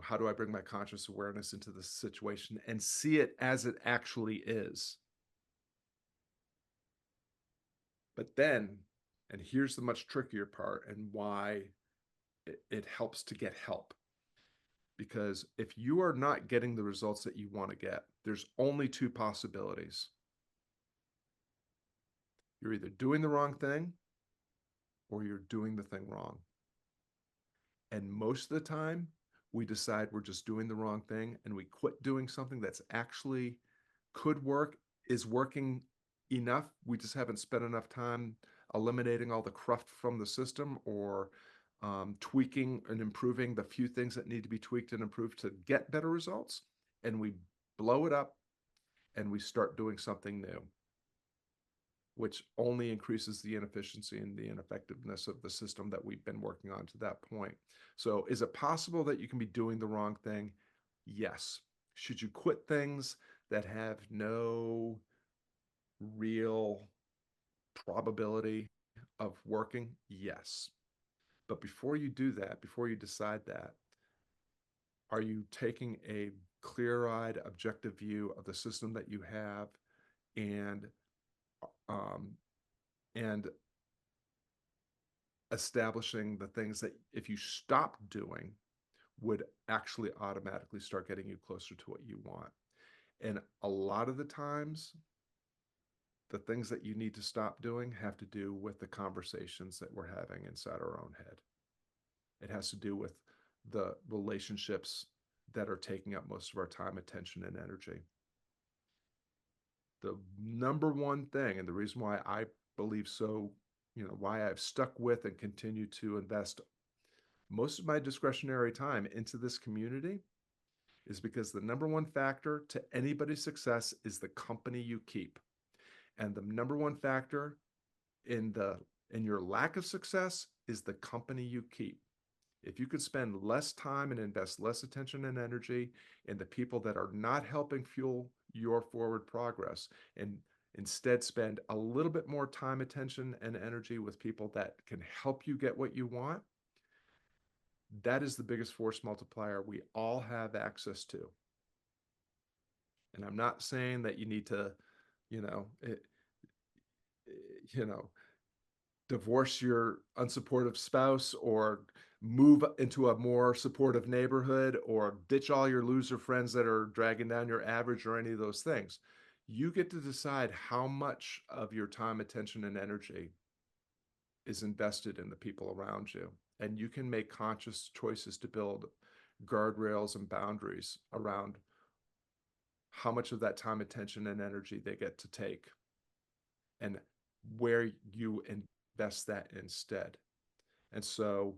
how do I bring my conscious awareness into the situation and see it as it actually is? But then, and here's the much trickier part and why it helps to get help. Because if you are not getting the results that you want to get, there's only two possibilities. You're either doing the wrong thing or you're doing the thing wrong. And most of the time, we decide we're just doing the wrong thing and we quit doing something that's actually could work, is working enough. We just haven't spent enough time eliminating all the cruft from the system, or tweaking and improving the few things that need to be tweaked and improved to get better results. And we blow it up and we start doing something new, which only increases the inefficiency and the ineffectiveness of the system that we've been working on to that point. So is it possible that you can be doing the wrong thing? Yes. Should you quit things that have no real probability of working? Yes. But before you do that, before you decide that, are you taking a clear-eyed, objective view of the system that you have and um, and establishing the things that if you stop doing would actually automatically start getting you closer to what you want? And a lot of the times, the things that you need to stop doing have to do with the conversations that we're having inside our own head. It has to do with the relationships that are taking up most of our time, attention, and energy. The number one thing, and the reason why I believe so, why I've stuck with and continue to invest most of my discretionary time into this community is because the number one factor to anybody's success is the company you keep. And the number one factor in your lack of success is the company you keep. If you could spend less time and invest less attention and energy in the people that are not helping fuel your forward progress, and instead spend a little bit more time, attention, and energy with people that can help you get what you want, that is the biggest force multiplier we all have access to. And I'm not saying that you need to, you know, it, you know, divorce your unsupportive spouse or move into a more supportive neighborhood or ditch all your loser friends that are dragging down your average or any of those things. You get to decide how much of your time, attention, and energy is invested in the people around you. And you can make conscious choices to build guardrails and boundaries around how much of that time, attention, and energy they get to take and where you invest that instead. And so,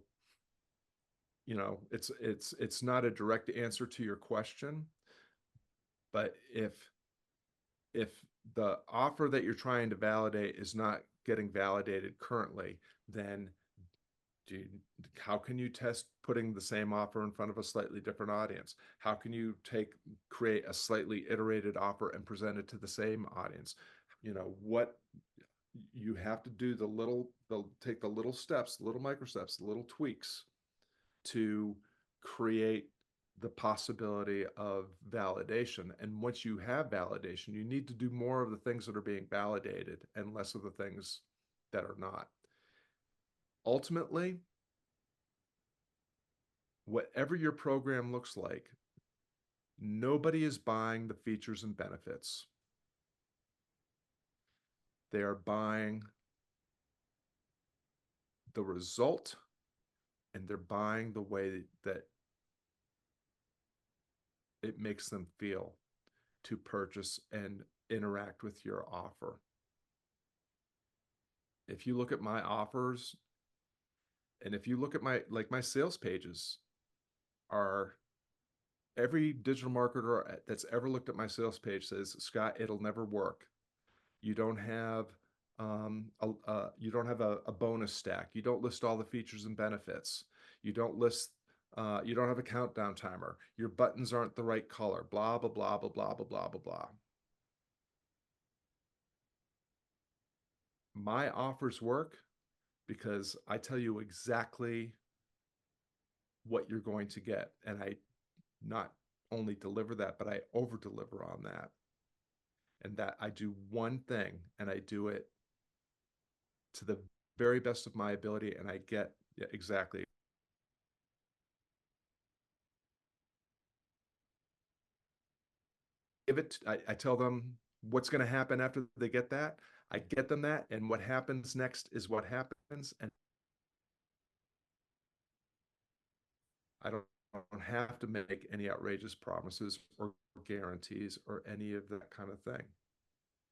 it's not a direct answer to your question, but if the offer that you're trying to validate is not getting validated currently, then how can you test putting the same offer in front of a slightly different audience? How can you create a slightly iterated offer and present it to the same audience? What you have to do, take the little steps, the little micro steps, the little tweaks to create the possibility of validation. And once you have validation, you need to do more of the things that are being validated and less of the things that are not. Ultimately, whatever your program looks like, nobody is buying the features and benefits. They are buying the result, and they're buying the way that it makes them feel to purchase and interact with your offer. If you look at my offers, and if you look at my sales pages, are every digital marketer that's ever looked at my sales page says, Scott, it'll never work. You don't have a bonus stack. You don't list all the features and benefits. You don't have a countdown timer. Your buttons aren't the right color. Blah blah blah blah blah blah blah blah blah. My offers work because I tell you exactly what you're going to get, and I not only deliver that, but I over deliver on that. And that I do one thing, and I do it to the very best of my ability, and I get exactly. I tell them what's going to happen after they get that. I get them that, and what happens next is what happens. And I don't have to make any outrageous promises or guarantees or any of that kind of thing.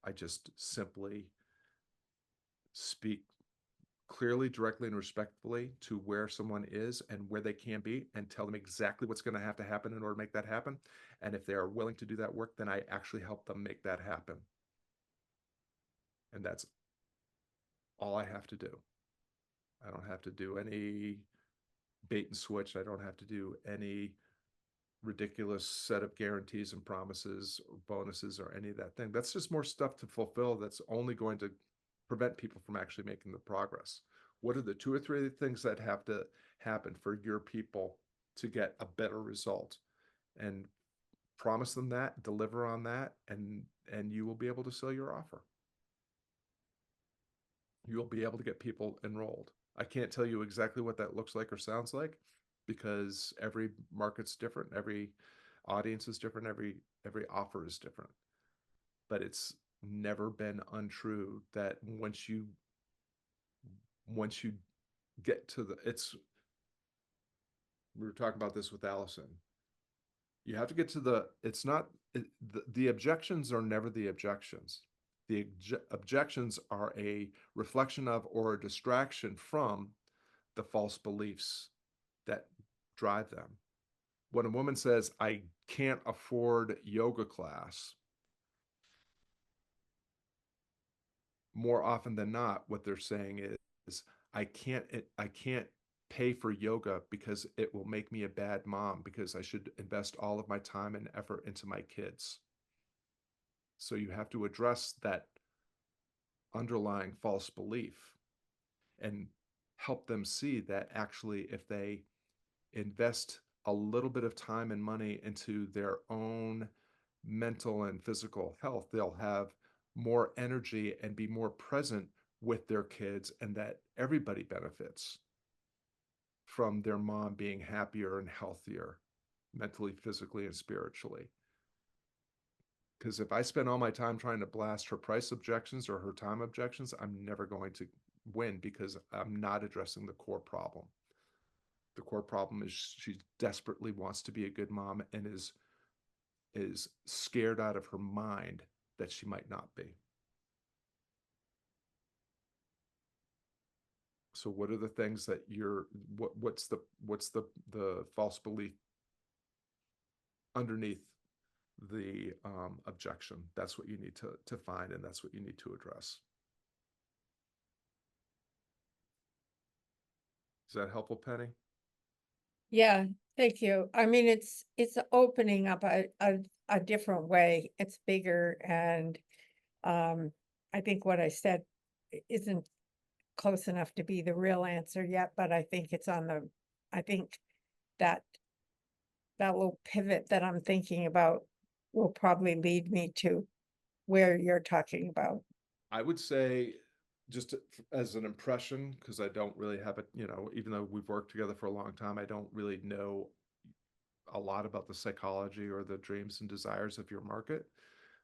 I just simply speak clearly, directly, and respectfully to where someone is and where they can be, and tell them exactly what's going to have to happen in order to make that happen. And if they are willing to do that work, then I actually help them make that happen. And that's all I have to do. I don't have to do any bait and switch. I don't have to do any ridiculous set of guarantees and promises or bonuses or any of that thing. That's just more stuff to fulfill that's only going to prevent people from actually making the progress. What are the 2 or 3 things that have to happen for your people to get a better result? And promise them that, deliver on that, and you will be able to sell your offer. You'll be able to get people enrolled. I can't tell you exactly what that looks like or sounds like, because every market's different, every audience is different, every offer is different. But it's never been untrue that once you get to we were talking about this with Allison. You have to get to the objections are never the objections. The objections are a reflection of or a distraction from the false beliefs that drive them. When a woman says, I can't afford yoga class, more often than not, what they're saying is, I can't pay for yoga because it will make me a bad mom, because I should invest all of my time and effort into my kids. So you have to address that underlying false belief and help them see that actually if they invest a little bit of time and money into their own mental and physical health, they'll have more energy and be more present with their kids, and that everybody benefits from their mom being happier and healthier mentally, physically, and spiritually. Because if I spend all my time trying to blast her price objections or her time objections, I'm never going to win, because I'm not addressing the core problem. The core problem is she desperately wants to be a good mom and is scared out of her mind that she might not be. So what are the things that what's the false belief underneath the objection? That's what you need to find, and that's what you need to address. Is that helpful, Penny? Yeah, thank you. I mean, it's opening up a different way. It's bigger, and I think what I said isn't close enough to be the real answer yet, but I think it's I think that little pivot that I'm thinking about will probably lead me to where you're talking about. I would say, just as an impression, because I don't really have it, even though we've worked together for a long time, I don't really know a lot about the psychology or the dreams and desires of your market.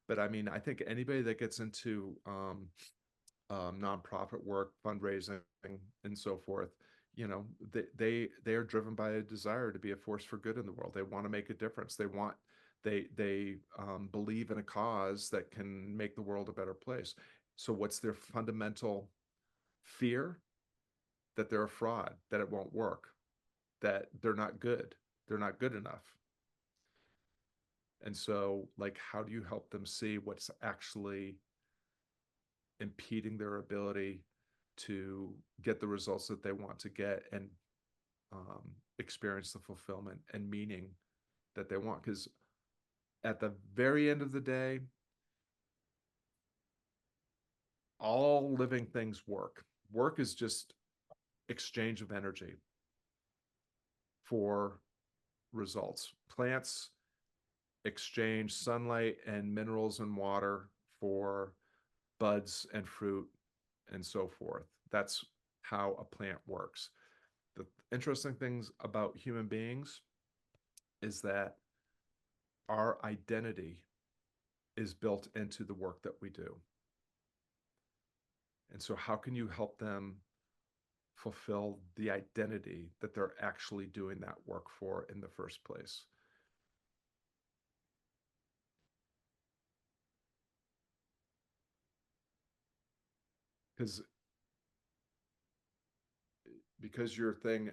But I mean, I think anybody that gets into nonprofit work, fundraising, and so forth, they are driven by a desire to be a force for good in the world. They want to make a difference. They believe in a cause that can make the world a better place. So what's their fundamental fear? That they're a fraud, that it won't work, that they're not good enough. And so, like, how do you help them see what's actually impeding their ability to get the results that they want to get, and experience the fulfillment and meaning that they want? Because at the very end of the day, all living things work. Work is just exchange of energy for results. Plants exchange sunlight and minerals and water for buds and fruit and so forth. That's how a plant works. The interesting things about human beings is that our identity is built into the work that we do. And so how can you help them fulfill the identity that they're actually doing that work for in the first place? Because your thing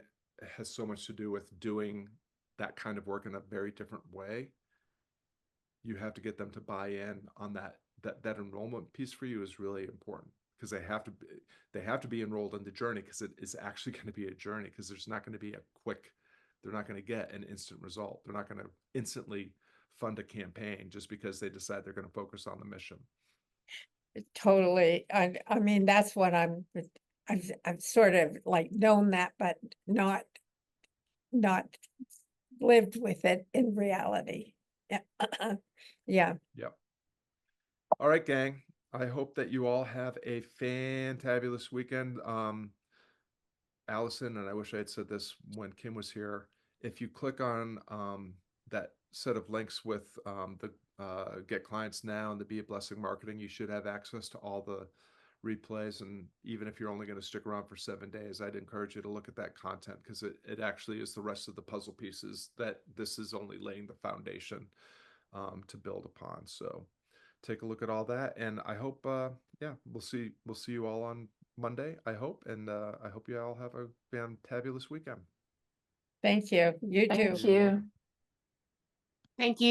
has so much to do with doing that kind of work in a very different way, you have to get them to buy in on that enrollment piece for you is really important, because they have to be enrolled in the journey, because it is actually going to be a journey, because there's not going to be a quick they're not going to get an instant result. They're not going to instantly fund a campaign just because they decide they're going to focus on the mission. Totally. I mean, that's what I've sort of like known that, but not lived with it in reality. Yeah. Yeah. Yep. All right, gang. I hope that you all have a fantabulous weekend. Allison, and I wish I had said this when Kim was here, if you click on that set of links with the Get Clients Now and the Be a Blessing marketing, you should have access to all the replays. And even if you're only going to stick around for 7 days, I'd encourage you to look at that content, because it actually is the rest of the puzzle pieces that this is only laying the foundation to build upon. So take a look at all that, and I hope yeah, we'll see you all on Monday, I hope, and I hope you all have a fantabulous weekend. Thank you. You too. Thank you. Thank you.